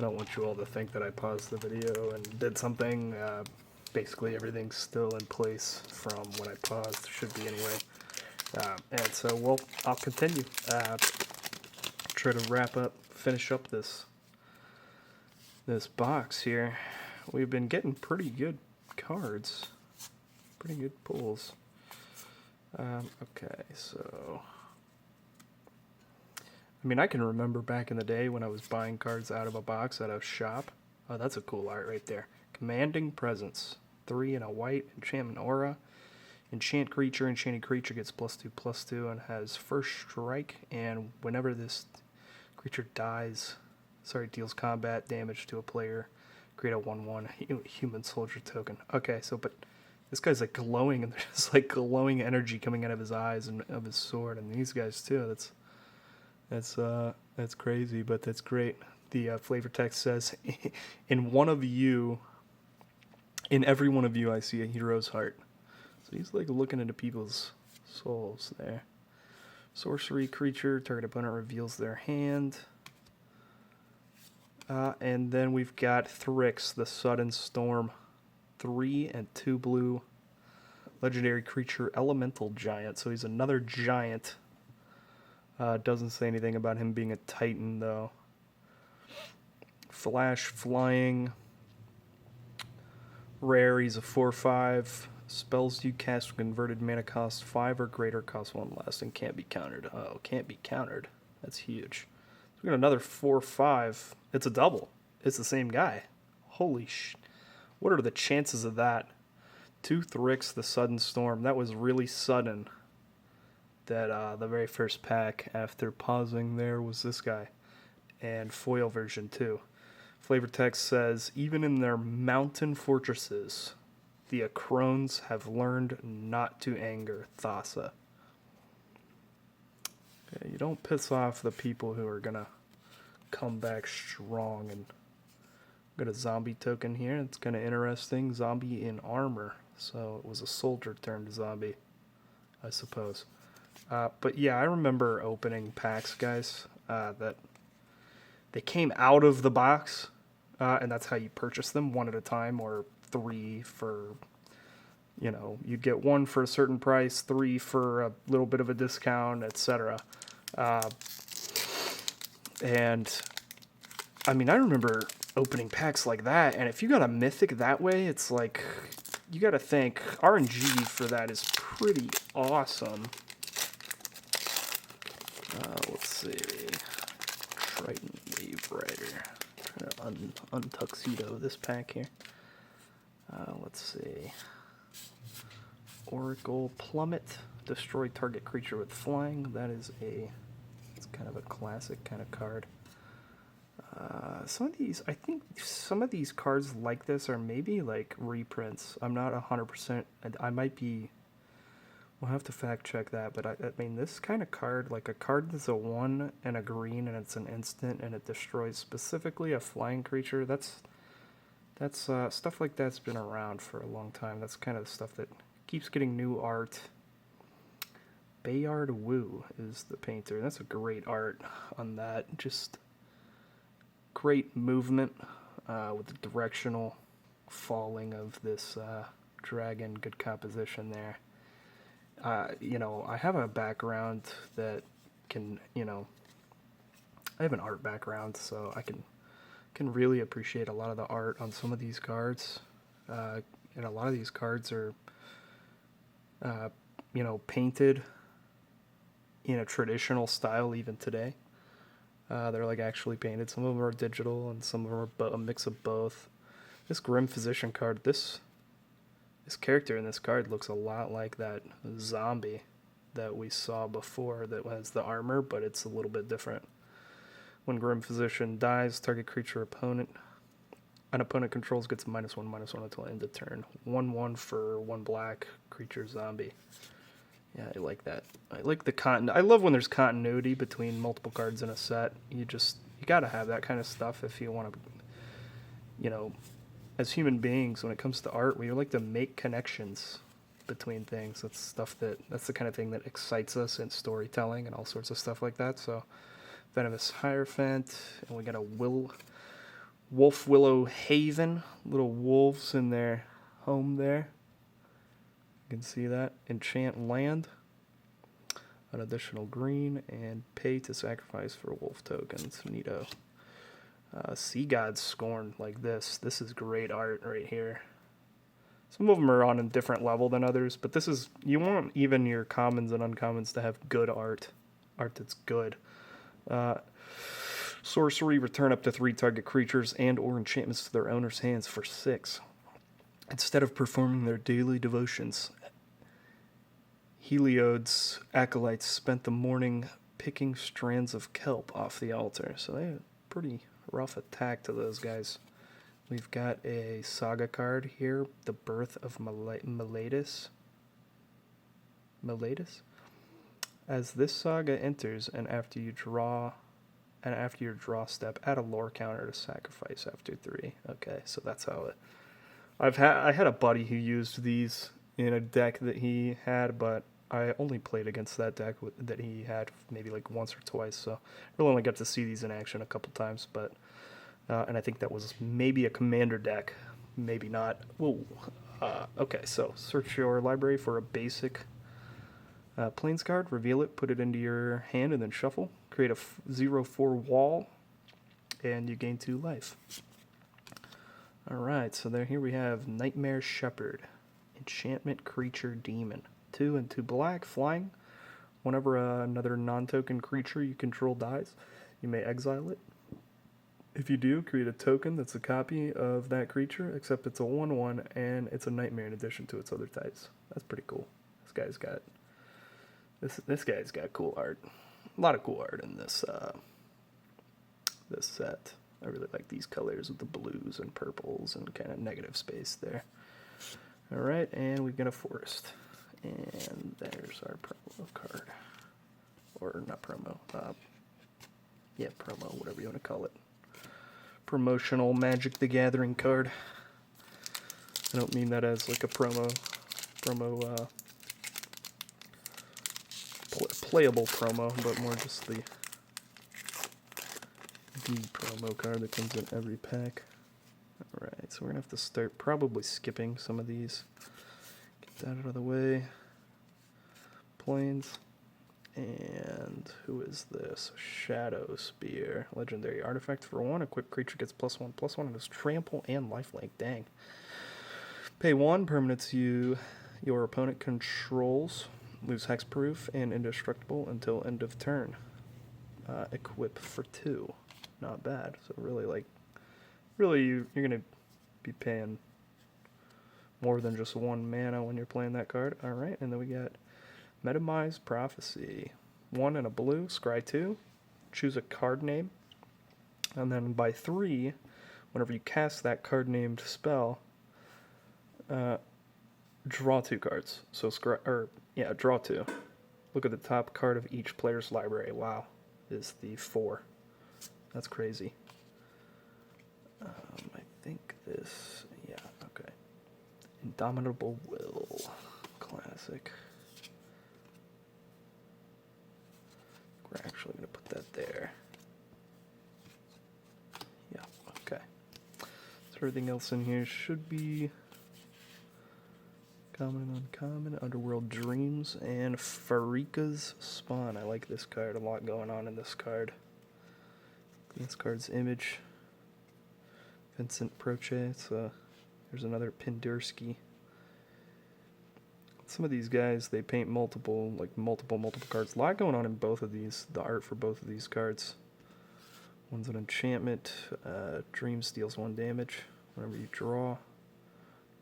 don't want you all to think that I paused the video and did something. Basically, everything's still in place from when I paused. Should be anyway. And so, I'll continue. Try to finish up this box here. We've been getting pretty good cards, pretty good pulls. Okay, so I mean, I can remember back in the day when I was buying cards out of a box at a shop. Oh, that's a cool art right there. Commanding Presence. 3 and a white, enchantment aura. Enchanted creature gets +2/+2 and has first strike, and whenever this creature dies, deals combat damage to a player, create a 1/1 human soldier token. Okay, so but this guy's like glowing, and there's like glowing energy coming out of his eyes and of his sword, and these guys too. That's crazy, but that's great. The flavor text says, in every one of you, I see a hero's heart. So he's like looking into people's souls there. Sorcery creature, target opponent reveals their hand. And then we've got Thrix, the Sudden Storm. 3 and 2 blue. Legendary creature, elemental giant. So he's another giant. Doesn't say anything about him being a titan, though. Flash, flying. Rare, he's a 4/5. Spells you cast with converted mana cost 5 or greater, cost 1 less, and can't be countered. Oh, can't be countered. That's huge. So we got another 4/5. It's a double. It's the same guy. Holy sh! What are the chances of that? 2 Thrix, the Sudden Storm. That was really sudden. That the very first pack after pausing there was this guy. And foil version too. Flavor text says, even in their mountain fortresses, the Acrones have learned not to anger Thassa. Okay, you don't piss off the people who are gonna come back strong. And got a zombie token here. It's kind of interesting. Zombie in armor. So it was a soldier turned zombie, I suppose. But yeah, I remember opening packs, guys, that they came out of the box, and that's how you purchase them, 1 at a time, or 3 for, you'd get 1 for a certain price, 3 for a little bit of a discount, etc. And, I mean, I remember opening packs like that, and if you got a mythic that way, it's like, you gotta think, RNG for that is pretty awesome. Let's see. Triton Wave Rider. Trying to untuxedo this pack here. Let's see. Oracle Plummet. Destroy target creature with flying. It's kind of a classic kind of card. I think some of these cards like this are maybe like reprints. I'm not 100%. I might be. We'll have to fact check that, but I mean, this kind of card, like a card that's a 1 and a green and it's an instant and it destroys specifically a flying creature, that's stuff like that's been around for a long time. That's kind of the stuff that keeps getting new art. Bayard Wu is the painter. That's a great art on that. Just great movement with the directional falling of this dragon. Good composition there. I have a background that can, I have an art background, so I can really appreciate a lot of the art on some of these cards. And a lot of these cards are you know, painted in a traditional style even today. They're like actually painted. Some of them are digital, and some of them are a mix of both. This Grim Physician card, this character in this card looks a lot like that zombie that we saw before that has the armor, but it's a little bit different. When Grim Physician dies, target creature an opponent controls gets -1/-1 until end of turn. 1/1 for 1 black creature zombie. Yeah, I like that. I like the I love when there's continuity between multiple cards in a set. You gotta have that kind of stuff if you want to, you know, as human beings, when it comes to art, we like to make connections between things. That's the kind of thing that excites us in storytelling and all sorts of stuff like that. So, Venomous Hierophant, and we got a Wolf Willow Haven, little wolves in their home there. You can see that. Enchant land, an additional green, and pay to sacrifice for wolf tokens. Neato. Sea God's Scorn, like this. This is great art right here. Some of them are on a different level than others, but this is, you want even your commons and uncommons to have good art. Art that's good. Sorcery, return up to 3 target creatures and or enchantments to their owner's hands for 6. Instead of performing their daily devotions, Heliod's acolytes spent the morning picking strands of kelp off the altar. So they had a pretty rough attack to those guys. We've got a saga card here, The Birth of Meletis. As this saga enters, and after your draw step, add a lore counter to sacrifice after 3. Okay, so that's how it. I had a buddy who used these in a deck that he had, but I only played against that deck that he had maybe like once or twice, so I really only got to see these in action a couple times. But and I think that was maybe a commander deck, maybe not. Whoa. Okay, so search your library for a basic Plains card, reveal it, put it into your hand, and then shuffle. Create a 0/4 wall, and you gain 2 life. Alright, so here we have Nightmare Shepherd, enchantment creature demon. 2 and 2 black, flying. Whenever another non-token creature you control dies, you may exile it. If you do, create a token that's a copy of that creature, except it's a 1/1 and it's a nightmare in addition to its other types. That's pretty cool. This guy's got cool art. A lot of cool art in this this set. I really like these colors with the blues and purples and kind of negative space there. Alright, and we get a forest. And there's our promo card. Or not promo. Yeah, promo, whatever you want to call it. Promotional Magic the Gathering card. I don't mean that as like a playable promo, but more just the promo card that comes in every pack. Alright, so we're going to have to start probably skipping some of these. Get that out of the way. Plains. And who is this? Shadow Spear. Legendary artifact for 1. Equipped creature gets +1/+1 and has trample and lifelink. Dang. Pay 1. Permanents your opponent controls. Lose hexproof and indestructible until end of turn. Equip for 2. Not bad. So really you're going to be paying more than just 1 mana when you're playing that card. Alright, and then we got Metamized Prophecy. 1 and a blue, scry 2. Choose a card name. And then by 3, whenever you cast that card named spell, draw 2 cards. So draw 2. Look at the top card of each player's library. Wow, is the 4. That's crazy. I think this, yeah, okay. Indomitable Will, classic. We're actually going to put that there. Yeah, okay. So everything else in here should be common and uncommon. Underworld Dreams and Farika's Spawn. I like this card. A lot going on in this card. This card's image. Vincent Proce. There's another Pendersky. Some of these guys, they paint multiple cards. A lot going on in both of these, the art for both of these cards. One's an enchantment. Dream deals 1 damage whenever you draw a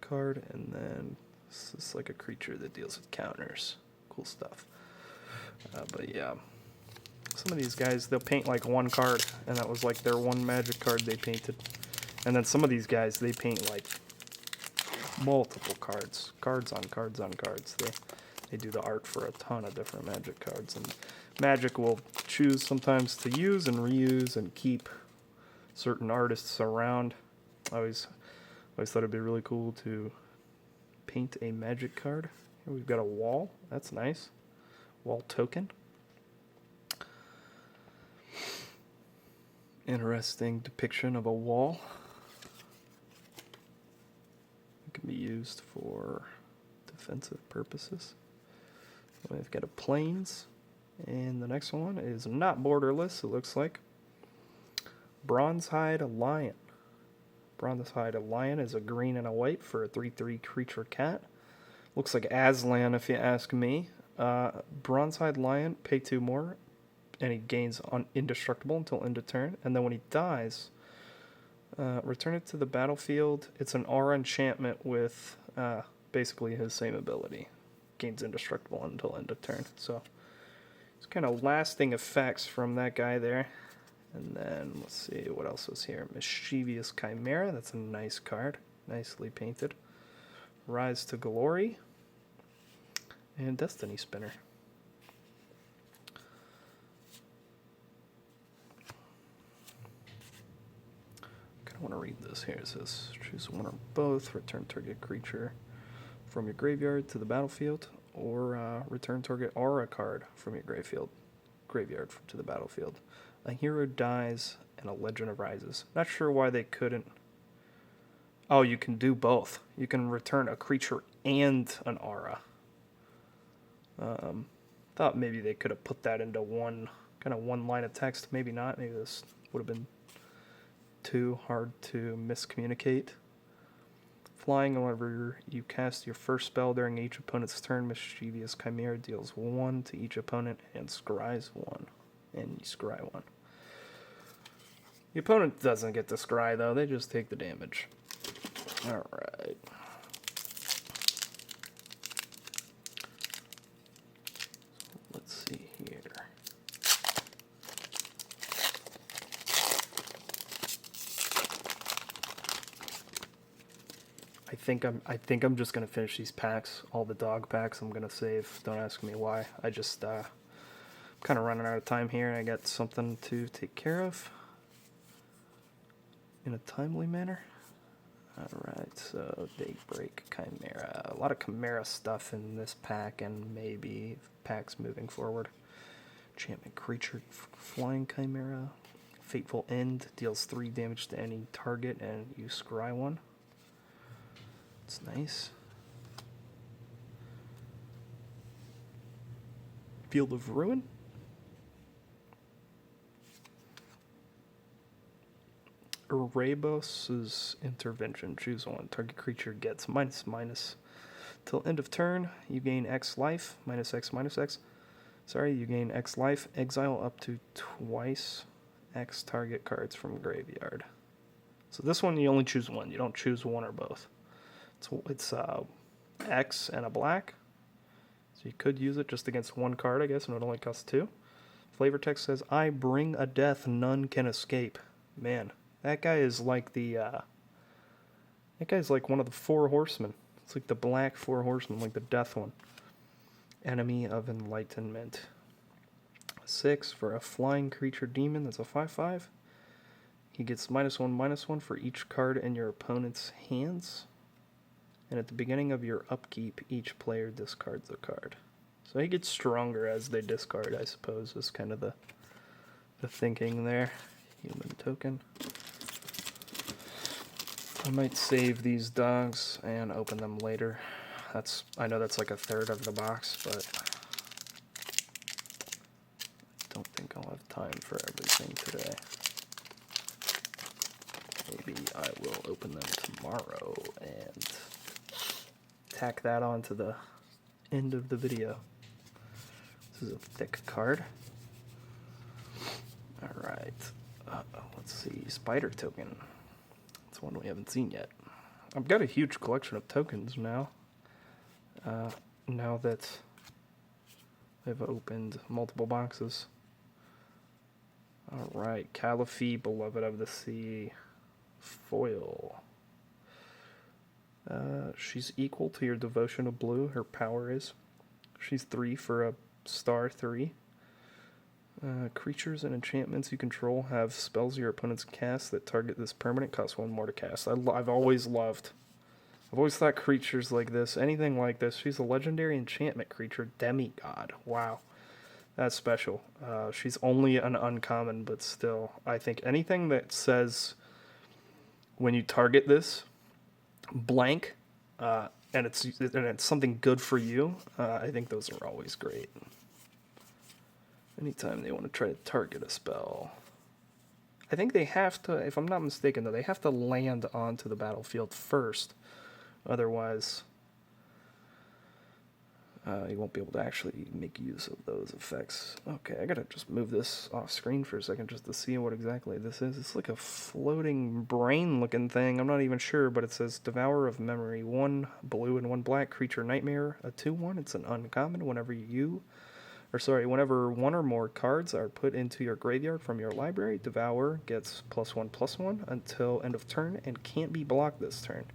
card, and then this is like a creature that deals with counters. Cool stuff. But yeah, some of these guys, they'll paint like 1 card, and that was like their 1 magic card they painted. And then some of these guys, they paint like multiple cards on cards on cards. They do the art for a ton of different Magic cards, and Magic will choose sometimes to use and reuse and keep certain artists around. I always thought it'd be really cool to paint a Magic card. Here we've got a wall. That's nice. Wall token. Interesting depiction of a wall. Can be used for defensive purposes. We've got a plains, and the next one is not borderless, it looks like. Bronzehide Lion. Bronzehide Lion is a green and a white for a 3/3 creature cat. Looks like Aslan if you ask me. Bronzehide Lion, pay 2 more, and he gains indestructible until end of turn, and then when he dies, return it to the battlefield. It's an aura enchantment with basically his same ability. Gains indestructible until end of turn. So it's kind of lasting effects from that guy there. And then let's see what else was here. Mischievous Chimera. That's a nice card. Nicely painted. Rise to Glory. And Destiny Spinner. I want to read this here. It says, choose 1 or both, return target creature from your graveyard to the battlefield, or return target aura card from your graveyard to the battlefield. A hero dies and a legend arises. Not sure why they couldn't. Oh, you can do both. You can return a creature and an aura. Thought maybe they could have put that into one line of text. Maybe not. Maybe this would have been too hard to miscommunicate. Flying, whenever you cast your first spell during each opponent's turn, Mischievous Chimera deals 1 to each opponent and scries 1. And you scry 1. The opponent doesn't get to scry though, they just take the damage. Alright. Let's see here. I think I'm just gonna finish these packs, all the dog packs. I'm gonna save. Don't ask me why. I just kind of running out of time here, and I got something to take care of in a timely manner. All right, so Daybreak Chimera. A lot of Chimera stuff in this pack, and maybe packs moving forward. Enchantment creature, Flying Chimera. Fateful End deals 3 damage to any target, and you scry 1. It's nice. Field of Ruin. Erebos' Intervention. Choose 1. Target creature gets -/- till end of turn. You gain X life. -X. Sorry, you gain X life. Exile up to twice X target cards from graveyard. So this one you only choose 1. You don't choose 1 or both. It's X and a black. So you could use it just against 1 card, I guess, and it only costs 2. Flavor text says, I bring a death none can escape. Man, that guy is like that guy's like one of the 4 horsemen. It's like the black 4 horsemen, like the death one. Enemy of Enlightenment. 6 for a flying creature demon. That's a 5/5. He gets -1/-1 for each card in your opponent's hands. And at the beginning of your upkeep, each player discards a card. So he gets stronger as they discard, I suppose, is kind of the thinking there. Human token. I might save these dogs and open them later. I know that's like a third of the box, but I don't think I'll have time for everything today. Maybe I will open them tomorrow and tack that onto the end of the video. This is a thick card. Alright. Let's see. Spider token. That's one we haven't seen yet. I've got a huge collection of tokens now. Now that I've opened multiple boxes. Alright. Caliphie, Beloved of the Sea. Foil. She's equal to your devotion of blue. Her power is. She's 3 for a star 3. Creatures and enchantments you control have spells your opponents cast that target this permanent cost 1 more to cast. I've always thought creatures like this, anything like this. She's a legendary enchantment creature, demigod. Wow, that's special. She's only an uncommon, but still, I think anything that says when you target this blank, and it's something good for you, I think those are always great. Anytime they want to try to target a spell. I think they have to, if I'm not mistaken though, they have to land onto the battlefield first. Otherwise, you won't be able to actually make use of those effects. Okay, I gotta just move this off screen for a second just to see what exactly this is. It's like a floating brain looking thing. I'm not even sure, but it says Devourer of Memory. 1 blue and 1 black, creature nightmare. A 2/1, it's an uncommon. Whenever 1 or more cards are put into your graveyard from your library, Devour gets +1/+1 until end of turn and can't be blocked this turn.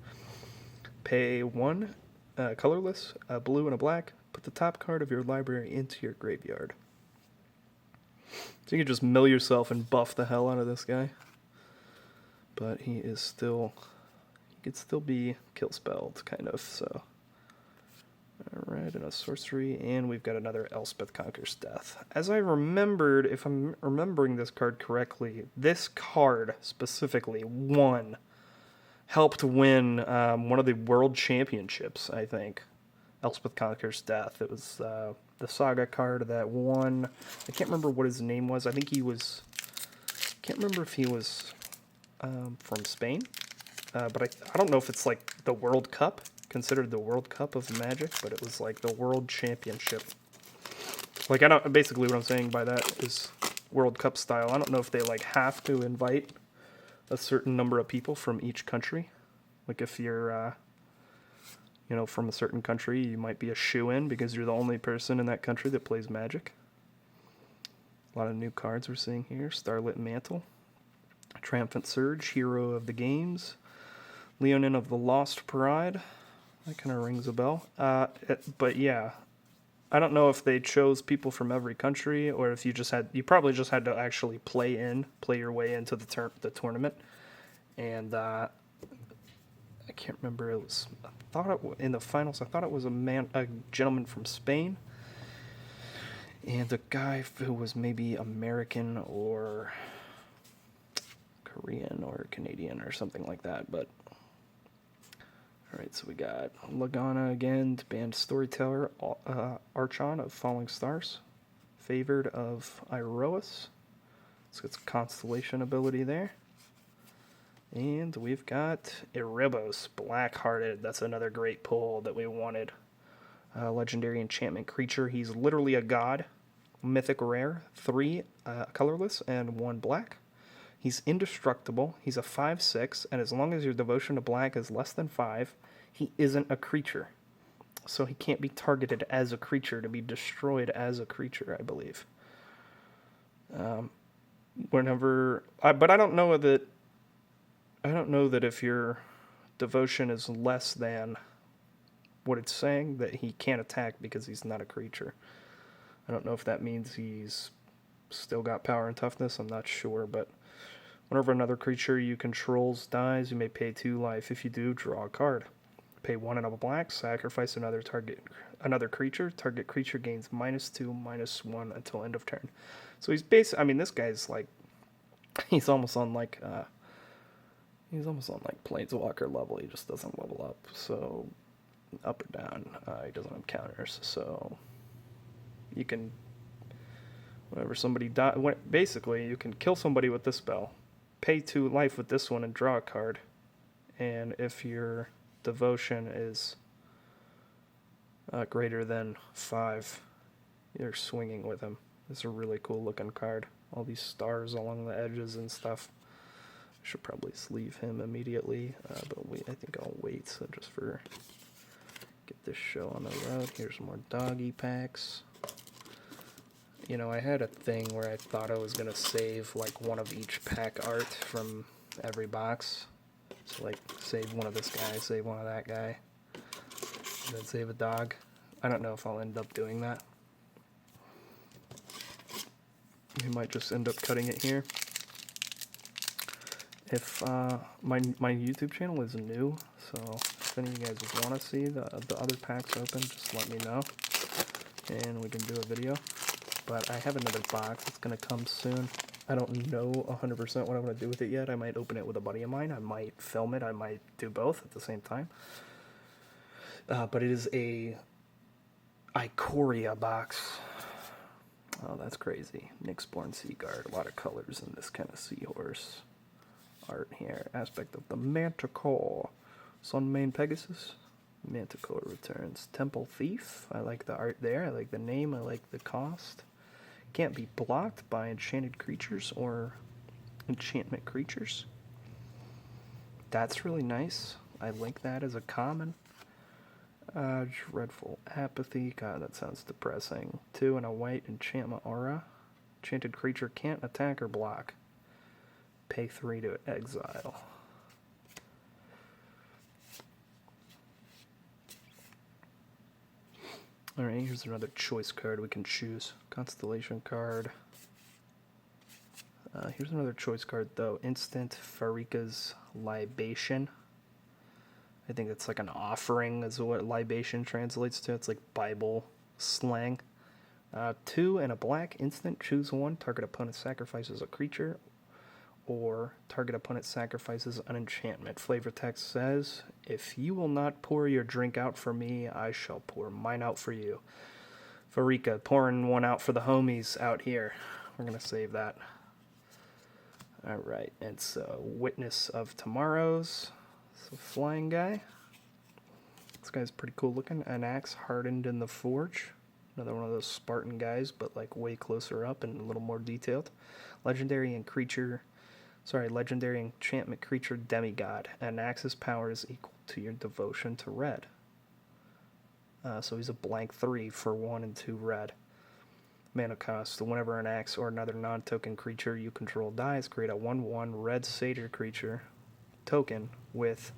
Pay 1 colorless, a blue and a black. Put the top card of your library into your graveyard. So you can just mill yourself and buff the hell out of this guy. But he could still be kill spelled, kind of, so. Alright, and a sorcery, and we've got another Elspeth Conquers Death. As I remembered, if I'm remembering this card correctly, this card specifically helped win one of the world championships, I think. Elspeth Conquers Death. It was the Saga card that won. I can't remember what his name was. I think he was. Can't remember if he was from Spain. But I don't know if it's like the World Cup, considered the World Cup of Magic, but it was like the World Championship. Like, basically what I'm saying by that is World Cup style. I don't know if they like have to invite a certain number of people from each country. Like if you're from a certain country, you might be a shoo-in because you're the only person in that country that plays Magic. A lot of new cards we're seeing here. Starlit Mantle, Triumphant Surge, Hero of the Games, Leonin of the Lost Pride. That kind of rings a bell. But yeah, I don't know if they chose people from every country or if you probably just had to actually play your way into the tournament. And I can't remember. In the finals, I thought it was a gentleman from Spain, and a guy who was maybe American or Korean or Canadian or something like that. But all right, so we got Lagana again, banned Storyteller, Archon of Falling Stars, Favored of Iroas. Let's get some Constellation ability there. And we've got Erebos, Blackhearted. That's another great pull that we wanted. Legendary enchantment creature. He's literally a god. Mythic rare. 3 colorless and 1 black. He's indestructible. He's a 5/6, and as long as your devotion to black is less than 5, he isn't a creature. So he can't be targeted as a creature to be destroyed as a creature, I believe. But I don't know that if your devotion is less than what it's saying, that he can't attack because he's not a creature. I don't know if that means he's still got power and toughness. I'm not sure, but whenever another creature you control dies, you may pay 2 life. If you do, draw a card. Pay 1 and a black, sacrifice another creature. Target creature gains -2/-1 until end of turn. So he's this guy's like, he's almost on like Planeswalker level. He just doesn't level up. So up or down, he doesn't have counters. So you can, whenever somebody dies, basically you can kill somebody with this spell, pay 2 life with this one, and draw a card. And if your devotion is greater than 5, you're swinging with him. This is a really cool looking card. All these stars along the edges and stuff. I should probably sleeve him immediately, but I think I'll wait. So just for get this show on the road. Here's more doggy packs. You know, I had a thing where I thought I was gonna save like one of each pack art from every box. So like save one of this guy, save one of that guy, and then save a dog. I don't know if I'll end up doing that. We might just end up cutting it here. If my YouTube channel is new, so if any of you guys want to see the other packs open, just let me know, and we can do a video. But I have another box that's going to come soon. I don't know 100% what I'm going to do with it yet. I might open it with a buddy of mine. I might film it. I might do both at the same time. But it is a Ikoria box. Oh, that's crazy. Nyxborn Seaguard. A lot of colors in this kind of seahorse art here. Aspect of the Manticore. Sunmane Pegasus. Manticore returns. Temple Thief. I like the art there. I like the name. I like the cost. Can't be blocked by enchanted creatures or enchantment creatures. That's really nice. I like that as a common. Dreadful Apathy. God, that sounds depressing. 2 and a white enchantment aura. Enchanted creature can't attack or block. Pay 3 to exile. Alright, here's another choice card we can choose. Constellation card. Here's another choice card though. Instant Farika's Libation. I think it's like an offering is what libation translates to. It's like Bible slang. 2 and a black instant. Choose one. Target opponent sacrifices a creature. Or target opponent sacrifices an enchantment. Flavor text says, if you will not pour your drink out for me, I shall pour mine out for you. Farika, pouring one out for the homies out here. We're going to save that. Alright, it's Witness of Tomorrows. It's a flying guy. This guy's pretty cool looking. An axe hardened in the forge. Another one of those Spartan guys, but like way closer up and a little more detailed. Legendary enchantment creature demigod. An axe's power is equal to your devotion to red. So he's a blank 3 for 1 and 2 red. Mana cost. Whenever an axe or another non-token creature you control dies, create a 1/1 red satyr creature token with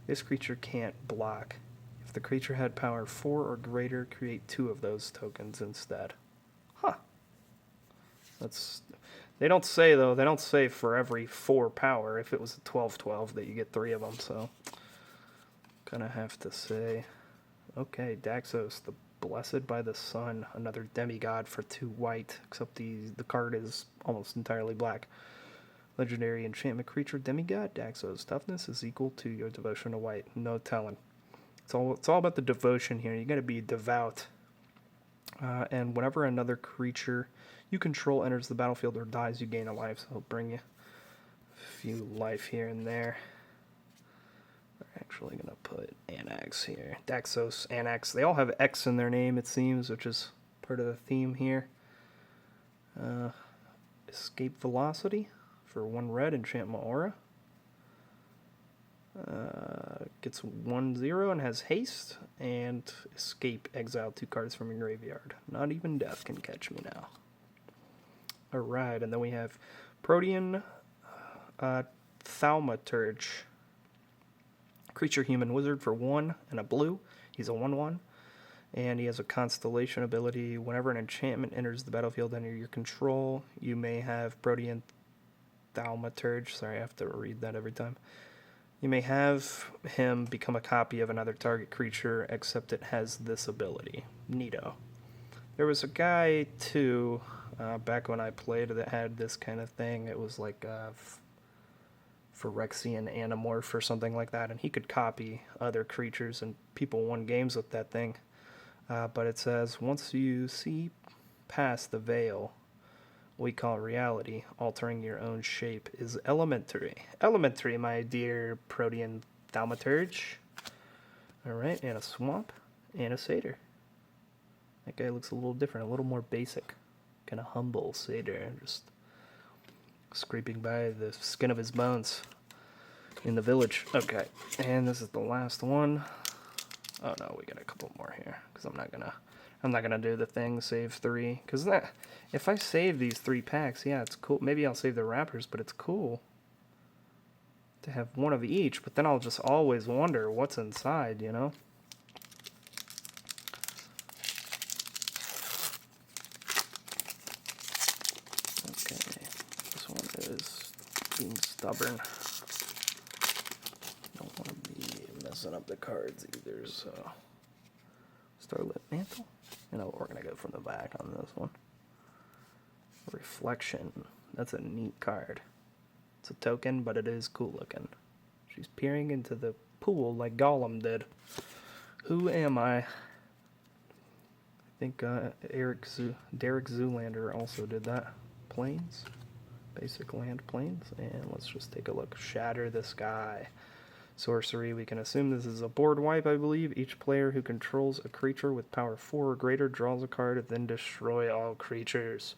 this creature can't block. If the creature had power 4 or greater, create 2 of those tokens instead. Huh. They don't say, though, they don't say for every 4 power. If it was a 12/12 that you get 3 of them, so gonna have to say. Okay, Daxos, the Blessed by the Sun, another demigod for 2 white, except the card is almost entirely black. Legendary enchantment creature demigod. Daxos' toughness is equal to your devotion to white. No telling. It's all about the devotion here. You got to be devout. And whenever another creature you control enters the battlefield or dies, you gain a life. So it'll bring you a few life here and there. We're actually gonna put Anax here. Daxos, Anax. They all have X in their name, it seems, which is part of the theme here. Escape Velocity for 1 red, enchantment aura. Gets 1/0 and has haste, and escape, exile 2 cards from your graveyard. Not even death can catch me now. Alright, and then we have Protean Thaumaturge. Creature human wizard for 1 and a blue. He's a 1/1. And he has a constellation ability. Whenever an enchantment enters the battlefield under your control, you may have Protean Thaumaturge. Sorry, I have to read that every time. You may have him become a copy of another target creature, except it has this ability. Neato. There was a guy, too, back when I played that had this kind of thing. It was like Phyrexian Animorph or something like that, and he could copy other creatures, and people won games with that thing. But it says, once you see past the veil we call reality, altering your own shape is elementary. Elementary, my dear Protean Thaumaturge. Alright, and a swamp, and a satyr. That guy looks a little different, a little more basic. Kind of humble satyr, just scraping by the skin of his bones in the village. Okay, and this is the last one. Oh no, we got a couple more here, because I'm not gonna do the thing, save 3, because if I save these 3 packs, yeah, it's cool. Maybe I'll save the wrappers, but it's cool to have one of each, but then I'll just always wonder what's inside, you know? Okay, this one is being stubborn. Don't want to be messing up the cards either, so... Starlit Mantle? You know what, we're going to go from the back on this one. Reflection. That's a neat card. It's a token, but it is cool looking. She's peering into the pool like Gollum did. Who am I? I think Derek Zoolander also did that. Plains. Basic land plains. And let's just take a look. Shatter the Sky. Sorcery, we can assume this is a board wipe, I believe. Each player who controls a creature with power 4 or greater draws a card, then destroy all creatures.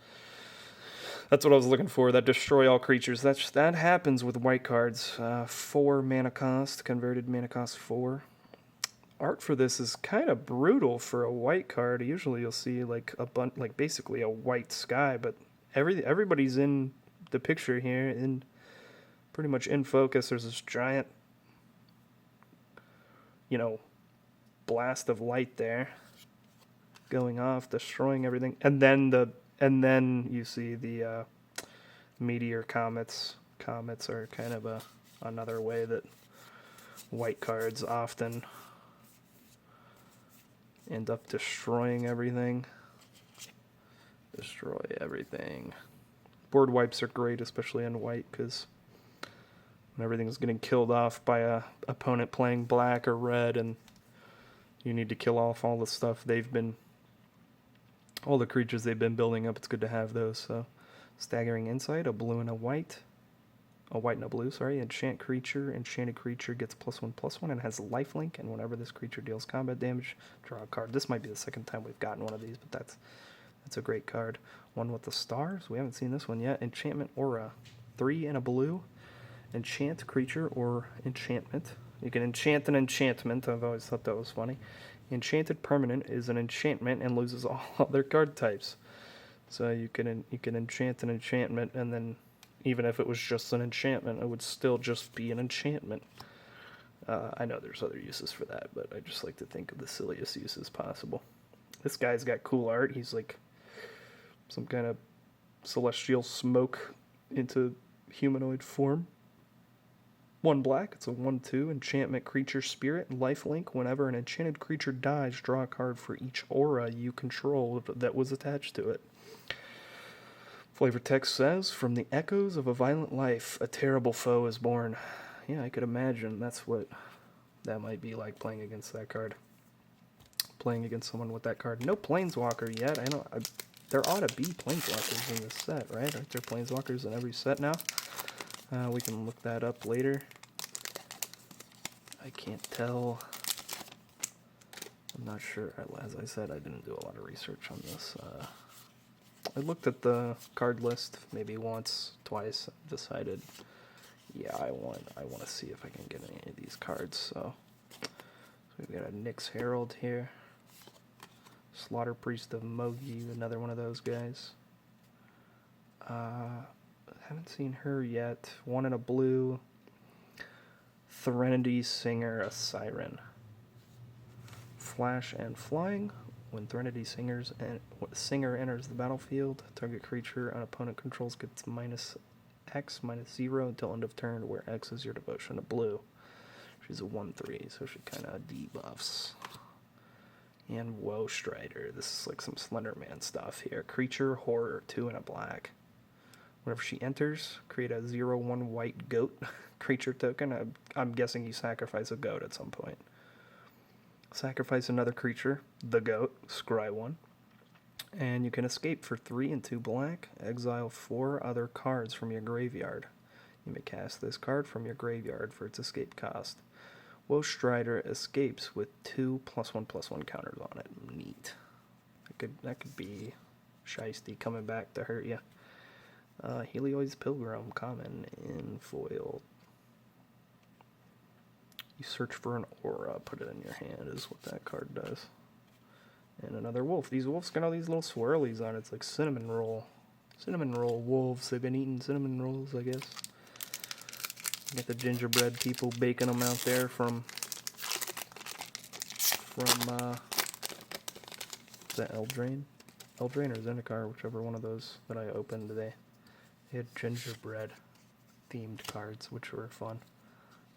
That's what I was looking for, that destroy all creatures. That happens with white cards. 4 mana cost, converted mana cost 4. Art for this is kind of brutal for a white card. Usually you'll see like basically a white sky, but everybody's in the picture here, in pretty much in focus. There's this giant, you know, blast of light there going off, destroying everything, and then you see the meteor comets. Comets are kind of another way that white cards often end up destroying everything. Destroy everything. Board wipes are great, especially in white, because when everything's getting killed off by a opponent playing black or red, and you need to kill off all the stuff all the creatures they've been building up, it's good to have those. So, Staggering Insight, a blue and a white. A white and a blue, sorry. Enchanted creature gets +1/+1 and has lifelink, and whenever this creature deals combat damage, draw a card. This might be the second time we've gotten one of these, but that's a great card. One with the stars, we haven't seen this one yet. Enchantment Aura, 3 and a blue. Enchant creature or enchantment. You can enchant an enchantment. I've always thought that was funny. Enchanted permanent is an enchantment and loses all other card types. So you can enchant an enchantment, and then even if it was just an enchantment, it would still just be an enchantment. I know there's other uses for that, but I just like to think of the silliest uses possible. This guy's got cool art. He's like some kind of celestial smoke into humanoid form. 1 black, it's a 1/2 enchantment creature spirit, lifelink. Whenever an enchanted creature dies, draw a card for each aura you control that was attached to it. Flavor text says, from the echoes of a violent life, a terrible foe is born. Yeah, I could imagine that's what that might be like, playing against that card. Playing against someone with that card. No Planeswalker yet. There ought to be Planeswalkers in this set, right? Aren't there Planeswalkers in every set now? We can look that up later. I can't tell. I'm not sure. As I said, I didn't do a lot of research on this. I looked at the card list maybe once, twice. Decided, yeah, I want to see if I can get any of these cards. So we've got a Nyx Herald here. Slaughter Priest of Mogi, another one of those guys. Haven't seen her yet. 1 in a blue. Threnody Singer, a Siren. Flash and Flying. When Threnody Singer enters the battlefield, target creature an opponent controls gets -X, -0 until end of turn, where X is your devotion to blue. She's a 1/3, so she kind of debuffs. And Woe Strider. This is like some Slenderman stuff here. Creature, horror, 2 and a black. Whenever she enters, create a 0/1 white goat creature token. I'm guessing you sacrifice a goat at some point. Sacrifice another creature, the goat, scry 1. And you can escape for 3 and 2 black. Exile 4 other cards from your graveyard. You may cast this card from your graveyard for its escape cost. Woe Strider escapes with 2 +1/+1 counters on it. Neat. That could be Shiesty coming back to hurt you. Helioid's Pilgrim, common in foil. You search for an aura, put it in your hand is what that card does. And another wolf. These wolves got all these little swirlies on it. It's like cinnamon roll. Cinnamon roll wolves. They've been eating cinnamon rolls, I guess. Got the gingerbread people baking them out there from is that Eldraine? Eldraine or Zendikar, whichever one of those that I opened today. They had gingerbread themed cards, which were fun.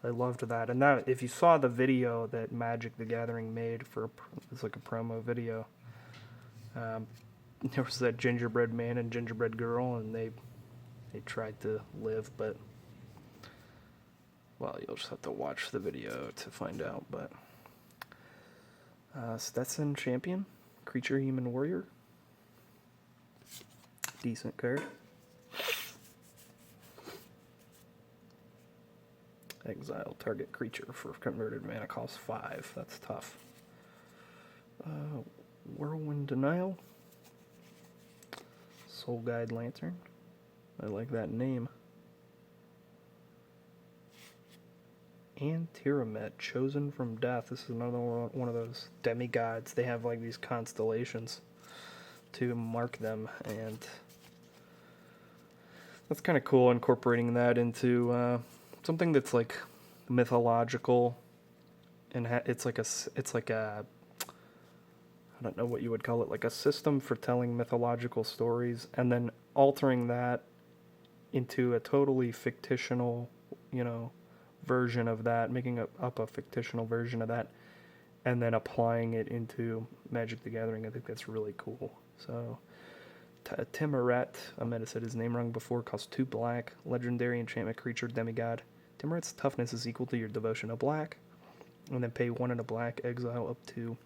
I loved that. And that, if you saw the video that Magic the Gathering made for, it's like a promo video, there was that gingerbread man and gingerbread girl, and they tried to live, but, well, you'll just have to watch the video to find out. But Stetson Champion, Creature Human Warrior, decent card. Exile target creature for converted mana cost 5. That's tough. Whirlwind Denial. Soul Guide Lantern. I like that name. And Tiramet, Chosen from Death. This is another one of those demigods. They have like these constellations to mark them, and that's kind of cool, incorporating that into something that's like mythological, and it's like a I don't know what you would call it, like a system for telling mythological stories, and then altering that into a totally fictional, version of that, making up a fictional version of that, and then applying it into Magic the Gathering. I think that's really cool. So Timuret, I might have said his name wrong before, costs 2 black, legendary enchantment creature, demigod. Timuret's toughness is equal to your devotion of black, and then pay 1 and a black, exile up to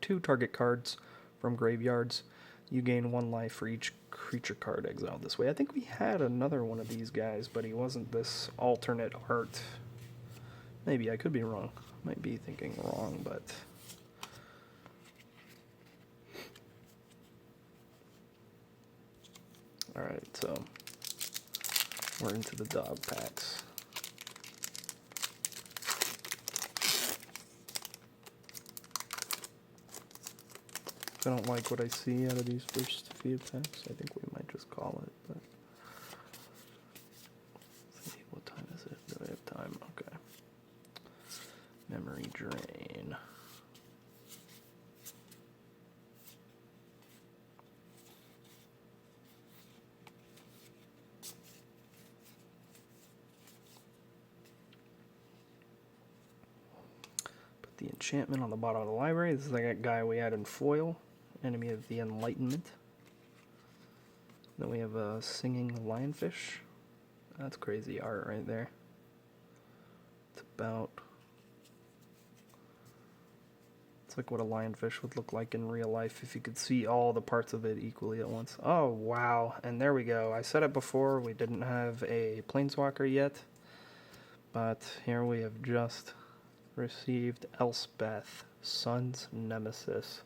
2 target cards from graveyards. You gain 1 life for each creature card exiled this way. I think we had another one of these guys, but he wasn't this alternate art. Maybe, I could be wrong. Might be thinking wrong, but alright, so we're into the dog packs. I don't like what I see out of these first few packs. I think we might just call it, but let's see, what time is it? Do I have time? Okay. Memory drain. Put the enchantment on the bottom of the library. This is like a guy we had in foil. Enemy of the Enlightenment. Then we have a singing lionfish. That's crazy art right there. It's like what a lionfish would look like in real life if you could see all the parts of it equally at once. Oh, wow. And there we go. I said it before, we didn't have a planeswalker yet, but here we have just received Elspeth, Sun's Nemesis.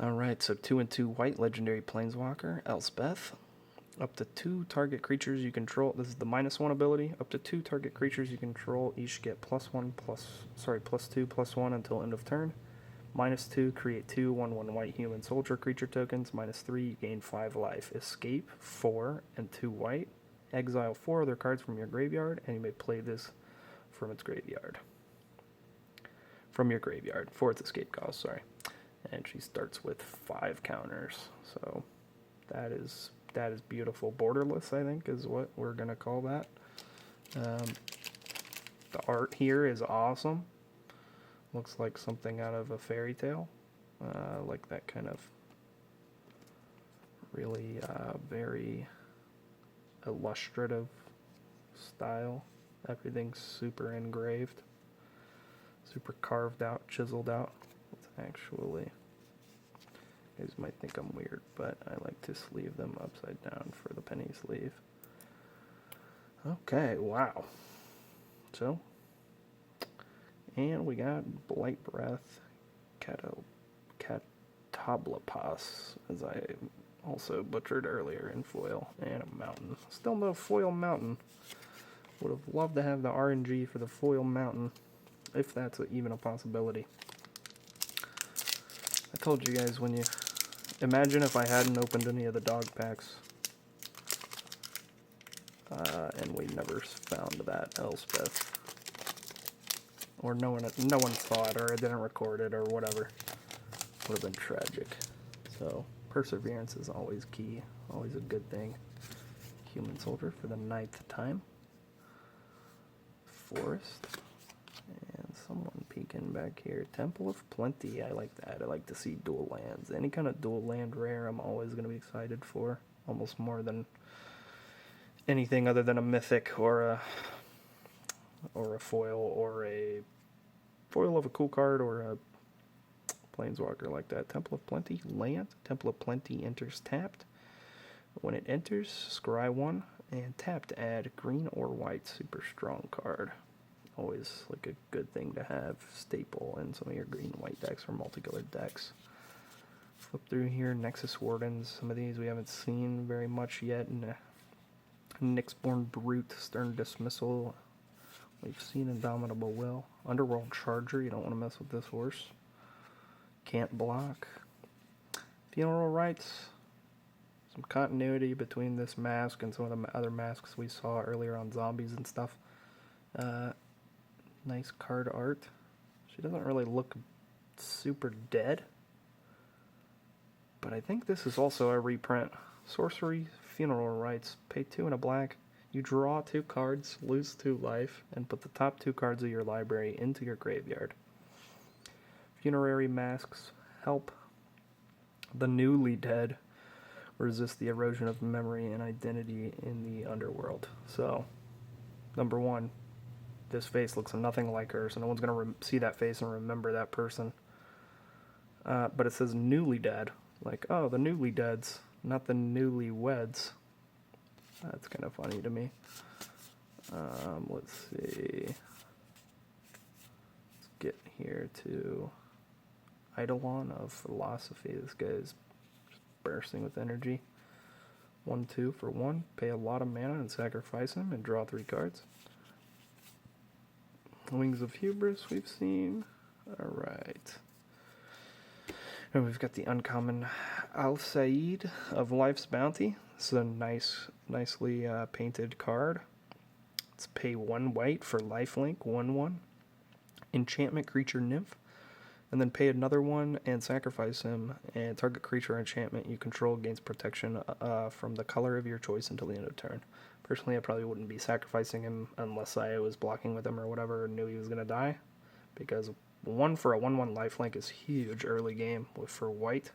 Alright, so 2 and 2 white legendary planeswalker, Elspeth. Up to 2 target creatures you control. This is the -1 ability. Up to 2 target creatures you control each get +2/+1 until end of turn. -2, create 2 1/1 white human soldier creature tokens. -3, you gain 5 life. Escape 4 and 2 white. Exile 4 other cards from your graveyard, and you may play this from its graveyard. From your graveyard for its escape cost, sorry. And she starts with 5 counters. So that is beautiful. Borderless, I think, is what we're going to call that. The art here is awesome. Looks like something out of a fairy tale. Like that kind of really very illustrative style. Everything's super engraved. Super carved out, chiseled out. It's actually, you guys might think I'm weird, but I like to sleeve them upside down for the penny sleeve. Okay, wow. So, and we got Blight Breath, Catoblepas, as I also butchered earlier in foil, and a mountain. Still no foil mountain. Would have loved to have the RNG for the foil mountain, if that's even a possibility. I told you guys, when you imagine if I hadn't opened any of the dog packs, and we never found that Elspeth, or no one saw it, or I didn't record it, or whatever, would have been tragic. So perseverance is always key, always a good thing. Human Soldier for the 9th time. Forest. And someone peeking back here. Temple of Plenty. I like that. I like to see dual lands. Any kind of dual land rare I'm always going to be excited for. Almost more than anything other than a mythic or a foil, or a foil of a cool card, or a planeswalker like that. Temple of Plenty. Land. Temple of Plenty enters tapped. When it enters, scry 1 and tap to add green or white super strong card. Always like a good thing to have, staple in some of your green white decks or multicolored decks. Flip through here, Nexus Wardens. Some of these we haven't seen very much yet. Nyxborn Brute, Stern Dismissal. We've seen Indomitable Will. Underworld Charger, you don't want to mess with this horse. Can't block. Funeral Rites. Some continuity between this mask and some of the other masks we saw earlier on zombies and stuff. Nice card art. She doesn't really look super dead, but I think this is also a reprint. Sorcery, Funeral Rites. Pay 2 and a black. You draw 2 cards, lose 2 life, and put the top 2 cards of your library into your graveyard. Funerary masks help the newly dead resist the erosion of memory and identity in the underworld. So, number 1, this face looks nothing like her, so no one's going to see that face and remember that person. But it says newly dead. Like, oh, the newly deads, not the newlyweds. That's kind of funny to me. Let's see. Let's get here to Eidolon of Philosophy. This guy is bursting with energy. 1/2 for 1. Pay a lot of mana and sacrifice him and draw 3 cards. Wings of Hubris we've seen. Alright. And we've got the uncommon Al-Said of Life's Bounty. This is a nicely painted card. Let's pay 1 white for lifelink, 1/1. Enchantment Creature Nymph. And then pay another 1 and sacrifice him, and target creature or enchantment you control gains protection from the color of your choice until the end of turn. Personally, I probably wouldn't be sacrificing him unless I was blocking with him or whatever and knew he was going to die, because 1 for a 1/1 lifelink is huge early game for white.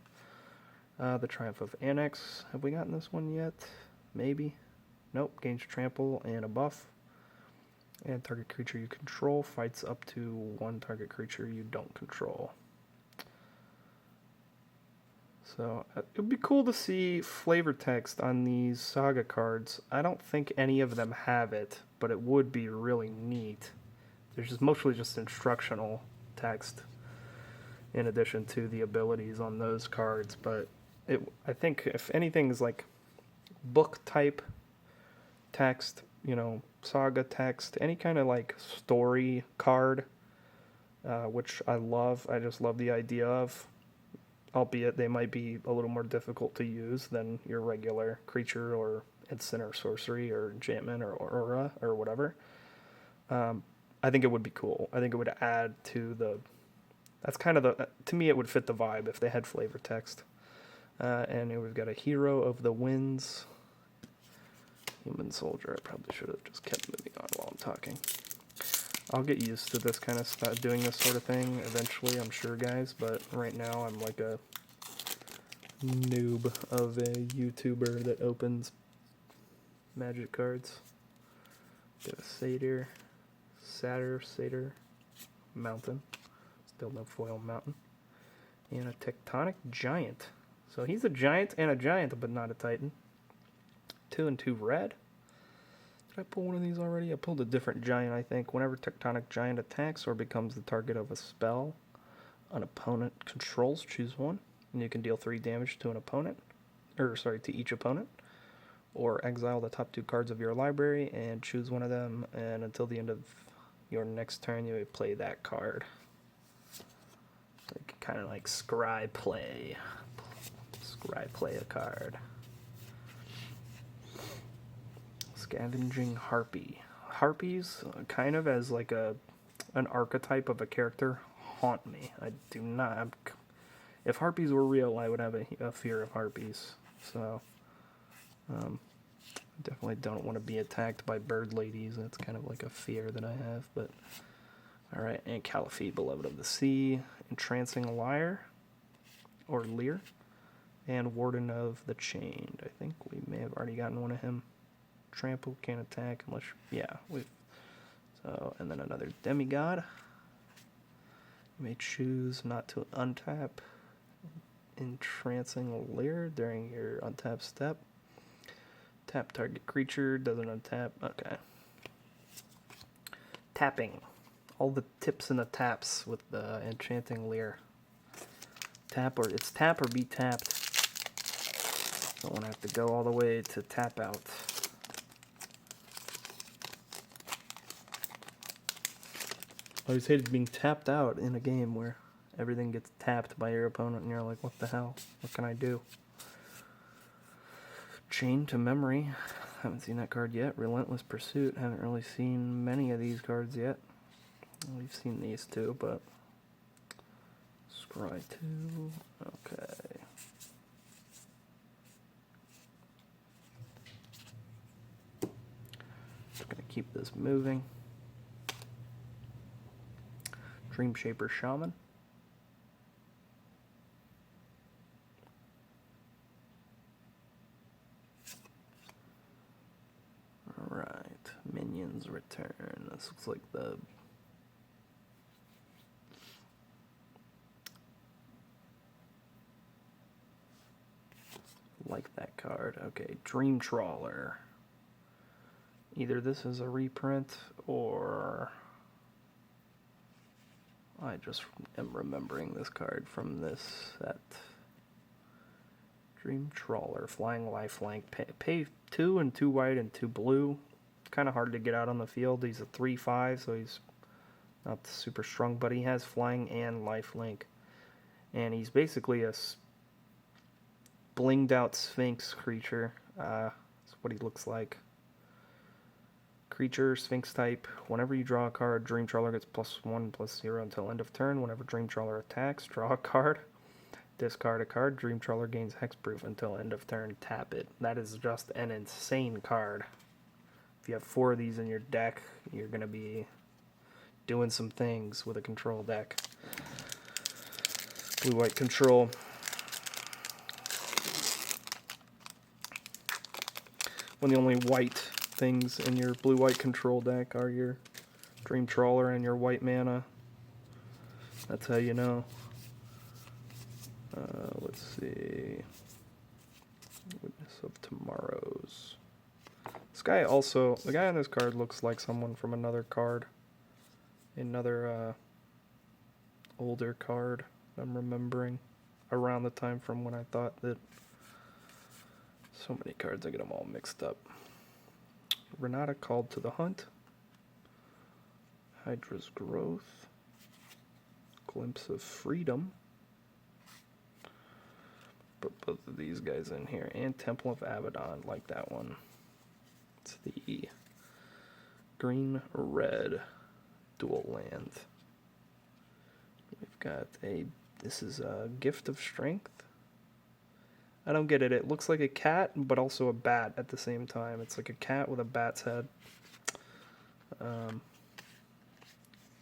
The Triumph of Annex. Have we gotten this one yet? Maybe. Nope. Gains trample and a buff. And target creature you control fights up to 1 target creature you don't control. So it would be cool to see flavor text on these Saga cards. I don't think any of them have it, but it would be really neat. There's just mostly just instructional text in addition to the abilities on those cards, but I think if anything is like book type text, Saga text, any kind of like story card, which I love. I just love the idea of, albeit they might be a little more difficult to use than your regular creature or instant or sorcery or enchantment or aura or whatever. I think it would be cool. I think it would add to that's kind of to me it would fit the vibe if they had flavor text. And we've got a Hero of the Winds. Human Soldier. I probably should have just kept moving on while I'm talking. I'll get used to this kind of stuff, doing this sort of thing eventually, I'm sure, guys, but right now I'm like a noob of a YouTuber that opens magic cards. Got a Satyr, Mountain. Still no foil mountain. And a Tectonic Giant. So he's a giant and a giant, but not a titan. 2 and 2 red. Did I pull one of these already? I pulled a different giant, I think. Whenever Tectonic Giant attacks or becomes the target of a spell, an opponent controls, choose one, and you can deal 3 damage to an opponent, to each opponent, or exile the top 2 cards of your library and choose one of them, and until the end of your next turn, you would play that card. So you can kind of like scry play a card. Scavenging Harpy. Harpies, kind of as like an archetype of a character, haunt me. I do not. If harpies were real, I would have a fear of harpies. So, definitely don't want to be attacked by bird ladies. That's kind of like a fear that I have. But all right, and Caliphate, Beloved of the Sea, Entrancing Lyre, or Lear, and Warden of the Chained. I think we may have already gotten one of him. Trample, can't attack unless, yeah, and then another Demigod. You may choose not to untap Entrancing Lear during your untap step. Tap target creature, doesn't untap. Okay. Tapping. All the tips and the taps with the Enchanting Lear. It's tap or be tapped. Don't want to have to go all the way to tap out. I always hated being tapped out in a game where everything gets tapped by your opponent and you're like, what the hell? What can I do? Chain to Memory. Haven't seen that card yet. Relentless Pursuit. Haven't really seen many of these cards yet. We've seen these two, but... Scry 2. Okay. Just gonna keep this moving. Dreamshaper Shaman. Alright, Minions Return. This looks like the... like that card. Okay, Dream Trawler. Either this is a reprint, or... I just am remembering this card from this set. Dream Trawler, Flying Lifelink. Pay 2 and 2 white and 2 blue. Kind of hard to get out on the field. He's a 3/5, so he's not super strong, but he has Flying and Lifelink. And he's basically a blinged out Sphinx creature. That's what he looks like. Creature, Sphinx type. Whenever you draw a card, Dream Trawler gets +1/+0 until end of turn. Whenever Dream Trawler attacks, draw a card. Discard a card. Dream Trawler gains hexproof until end of turn. Tap it. That is just an insane card. If you have 4 of these in your deck, you're going to be doing some things with a control deck. Blue-white control. When the only white things in your blue-white control deck are your Dream Trawler and your white mana. That's how you know. Let's see. Witness of Tomorrows. This guy also, the guy on this card looks like someone from another card. Another older card I'm remembering around the time from when I thought that. So many cards, I get them all mixed up. Renata Called to the Hunt. Hydra's Growth. Glimpse of Freedom. Put both of these guys in here. And Temple of Abaddon, like that one. It's the green-red dual land. We've got this is a Gift of Strength. I don't get it. It looks like a cat, but also a bat at the same time. It's like a cat with a bat's head.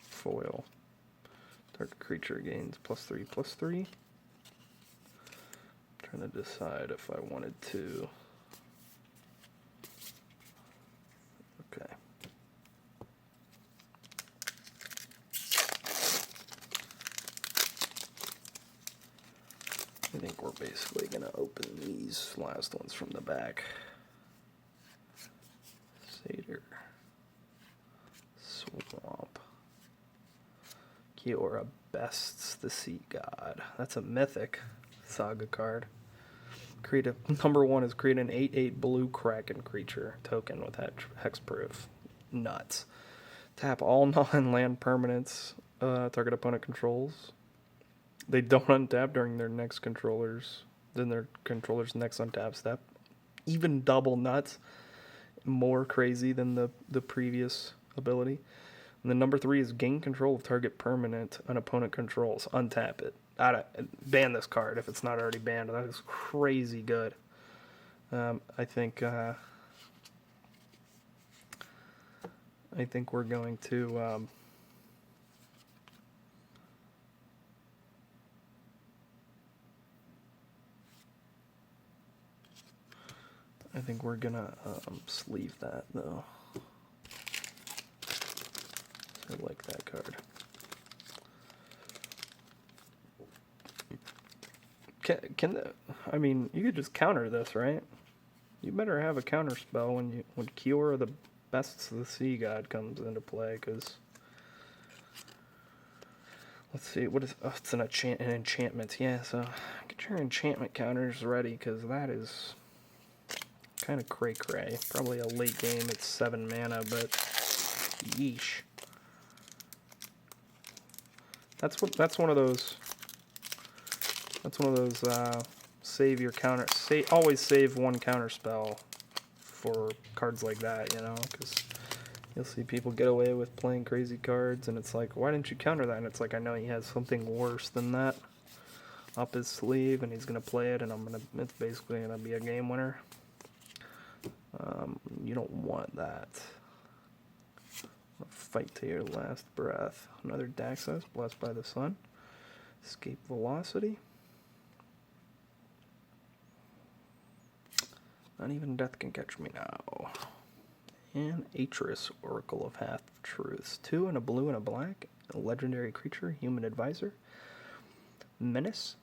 Foil. Target creature gains +3/+3. Trying to decide if I wanted to. Okay. I think we're basically going to open these last ones from the back. Satyr. Swamp. Kiora Bests the Sea God. That's a mythic saga card. Create a number 1 is create an 8/8 blue Kraken creature token with hexproof. Nuts. Tap all non-land permanents target opponent controls. They don't untap during their next controller's next untap step. Even double nuts. More crazy than the previous ability. And then number 3 is gain control of target permanent an opponent controls. Untap it. Ban this card if it's not already banned. That is crazy good. I think we're going to sleeve that though. I like that card. I mean, you could just counter this, right? You better have a counter spell when Cure the Bests of the Sea God comes into play, because let's see, what is it's an enchantment. Yeah, so get your enchantment counters ready, because that is kind of cray-cray. Probably a late game, it's 7 mana, but yeesh. That's one of those save your counter. Always save one counter spell for cards like that, you know, because you'll see people get away with playing crazy cards, and it's like, why didn't you counter that? And it's like, I know he has something worse than that up his sleeve, and he's gonna play it, and it's basically gonna be a game winner. You don't want that. Fight to your last breath. Another Daxos, Blessed by the Sun. Escape Velocity. Not even death can catch me now. And Atris, Oracle of Half-Truths. 2 and a blue and a black. A legendary creature, Human Advisor. Menace.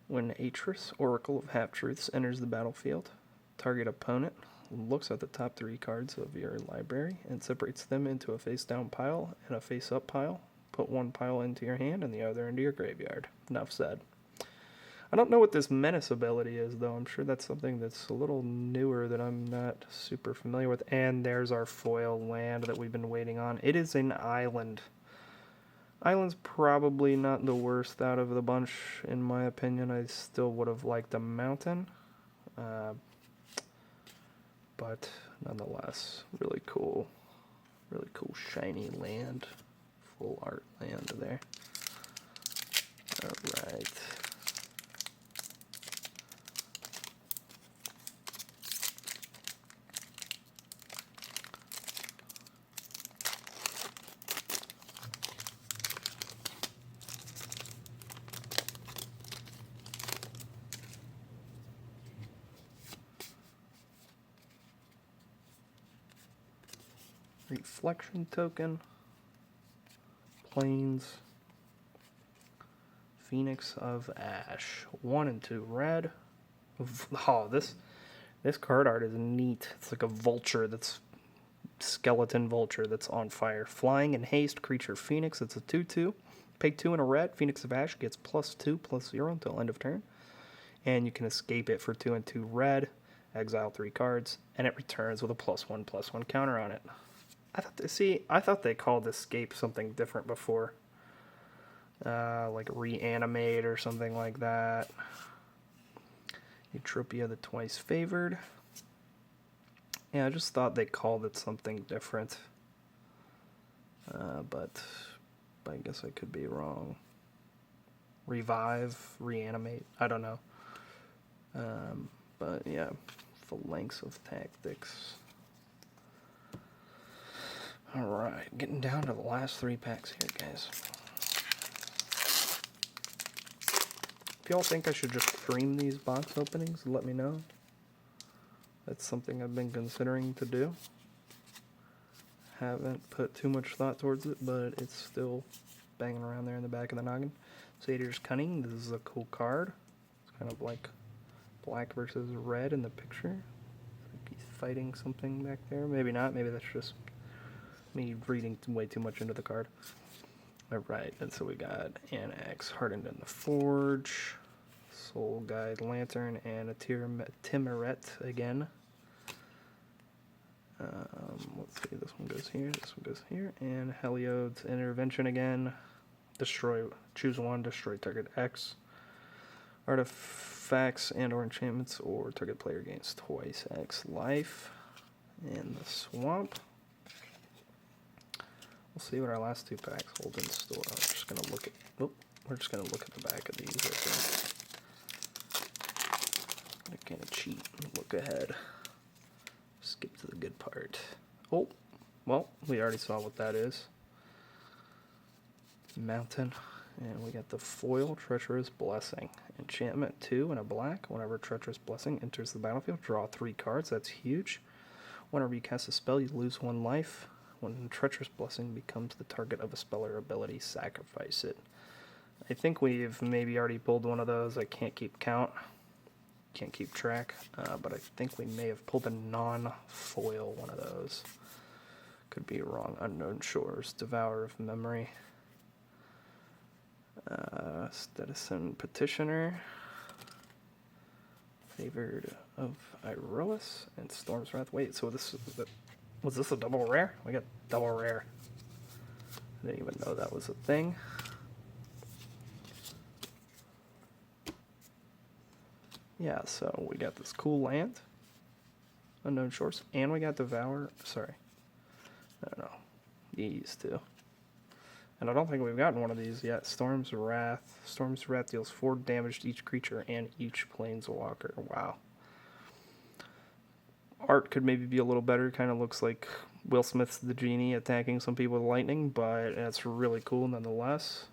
When Atris, Oracle of Half-Truths, enters the battlefield, target opponent looks at the top 3 cards of your library and separates them into a face-down pile and a face-up pile. Put one pile into your hand and the other into your graveyard. Enough said. I don't know what this Menace ability is, though. I'm sure that's something that's a little newer that I'm not super familiar with. And there's our foil land that we've been waiting on. It is an island. Island's probably not the worst out of the bunch, in my opinion. I still would have liked a mountain. But nonetheless, really cool shiny land, full art land there. All right. Reflection token, Plains, Phoenix of Ash, 1 and 2 red. Oh, this card art is neat. It's like a vulture skeleton vulture that's on fire. Flying in haste, creature Phoenix. It's a 2/2. Pay 2 and a red. Phoenix of Ash gets +2/+0 until end of turn, and you can escape it for 2 and 2 red. Exile 3 cards, and it returns with a +1/+1 counter on it. I thought they called escape something different before. Like reanimate or something like that. Eutropia the Twice Favored. Yeah, I just thought they called it something different. But I guess I could be wrong. Revive, reanimate, I don't know. But yeah, Phalanx of Tactics. Alright, getting down to the last 3 packs here, guys. If y'all think I should just stream these box openings, let me know. That's something I've been considering to do. Haven't put too much thought towards it, but it's still banging around there in the back of the noggin. Satyr's Cunning, this is a cool card. It's kind of like black versus red in the picture. Like he's fighting something back there. Maybe not, maybe that's just me reading way too much into the card. Alright, and so we got an Axe Hardened in the Forge, Soul Guide Lantern, and a Timmeret again. Let's see, this one goes here, this one goes here, and Heliod's Intervention again. Choose one, destroy target X. Artifacts and or enchantments, or target player gains twice X life. In the Swamp. We'll see what our last 2 packs hold in store. I'm just gonna look at. Oh, we're just gonna look at the back of these. I can't cheat. Look ahead. Skip to the good part. Oh, well, we already saw what that is. Mountain, and we got the foil Treacherous Blessing. Enchantment 2 and a black. Whenever Treacherous Blessing enters the battlefield, draw 3 cards. That's huge. Whenever you cast a spell, you lose 1 life. When Treacherous Blessing becomes the target of a spell or ability, sacrifice it. I think we've maybe already pulled one of those. I can't keep count. Can't keep track. But I think we may have pulled a non-foil one of those. Could be wrong. Unknown Shores. Devourer of Memory. Citizen Petitioner. Favored of Iroas and Storm's Wrath. Wait, so this is was this a double rare? We got double rare. I didn't even know that was a thing. Yeah, so we got this cool land, Unknown Shores, and we got Devour. Sorry, I don't know, these two. And I don't think we've gotten one of these yet. Storm's Wrath. Storm's Wrath deals 4 damage to each creature and each planeswalker. Wow. Art could maybe be a little better. Kind of looks like Will Smith's the genie attacking some people with lightning, but it's really cool nonetheless.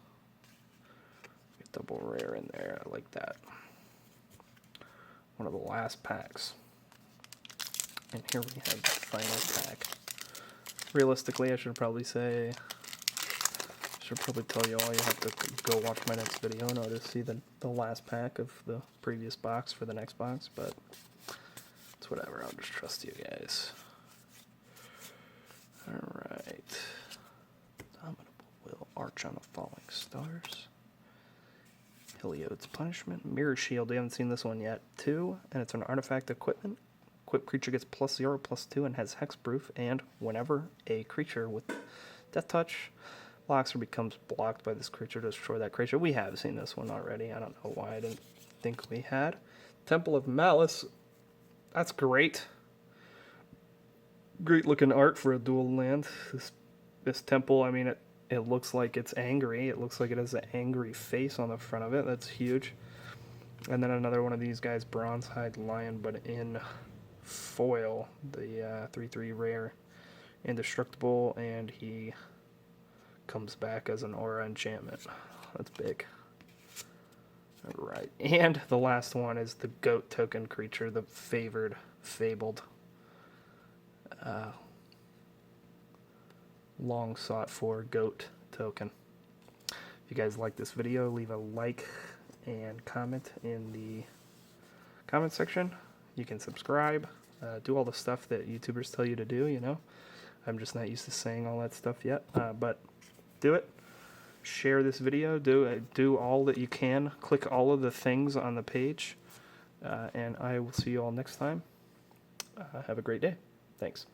Get double rare in there. I like that. One of the last packs. And here we have the final pack. Realistically, I should probably say... should probably tell you all you have to go watch my next video in order to see the last pack of the previous box for the next box, but it's whatever. I'll just trust you guys. Alright. Dominable Will, Arch on the Falling Stars. Heliod's Punishment. Mirror Shield, we haven't seen this one yet. 2, and it's an artifact equipment. Equipped creature gets +0/+2 and has hexproof, and whenever a creature with Death Touch blocks or becomes blocked by this creature, destroy that creature. We have seen this one already. I don't know why I didn't think we had. Temple of Malice. That's great. Great looking art for a dual land. This temple, I mean, it looks like it's angry. It looks like it has an angry face on the front of it. That's huge. And then another one of these guys, Bronzehide Lion, but in foil. The 3/3 rare. Indestructible, and he comes back as an aura enchantment. That's big. Alright, and the last one is the goat token creature, the favored, fabled, long sought for goat token. If you guys like this video, leave a like and comment in the comment section. You can subscribe, do all the stuff that YouTubers tell you to do, you know. I'm just not used to saying all that stuff yet, but do it. Share this video. Do all that you can. Click all of the things on the page, and I will see you all next time. Have a great day. Thanks.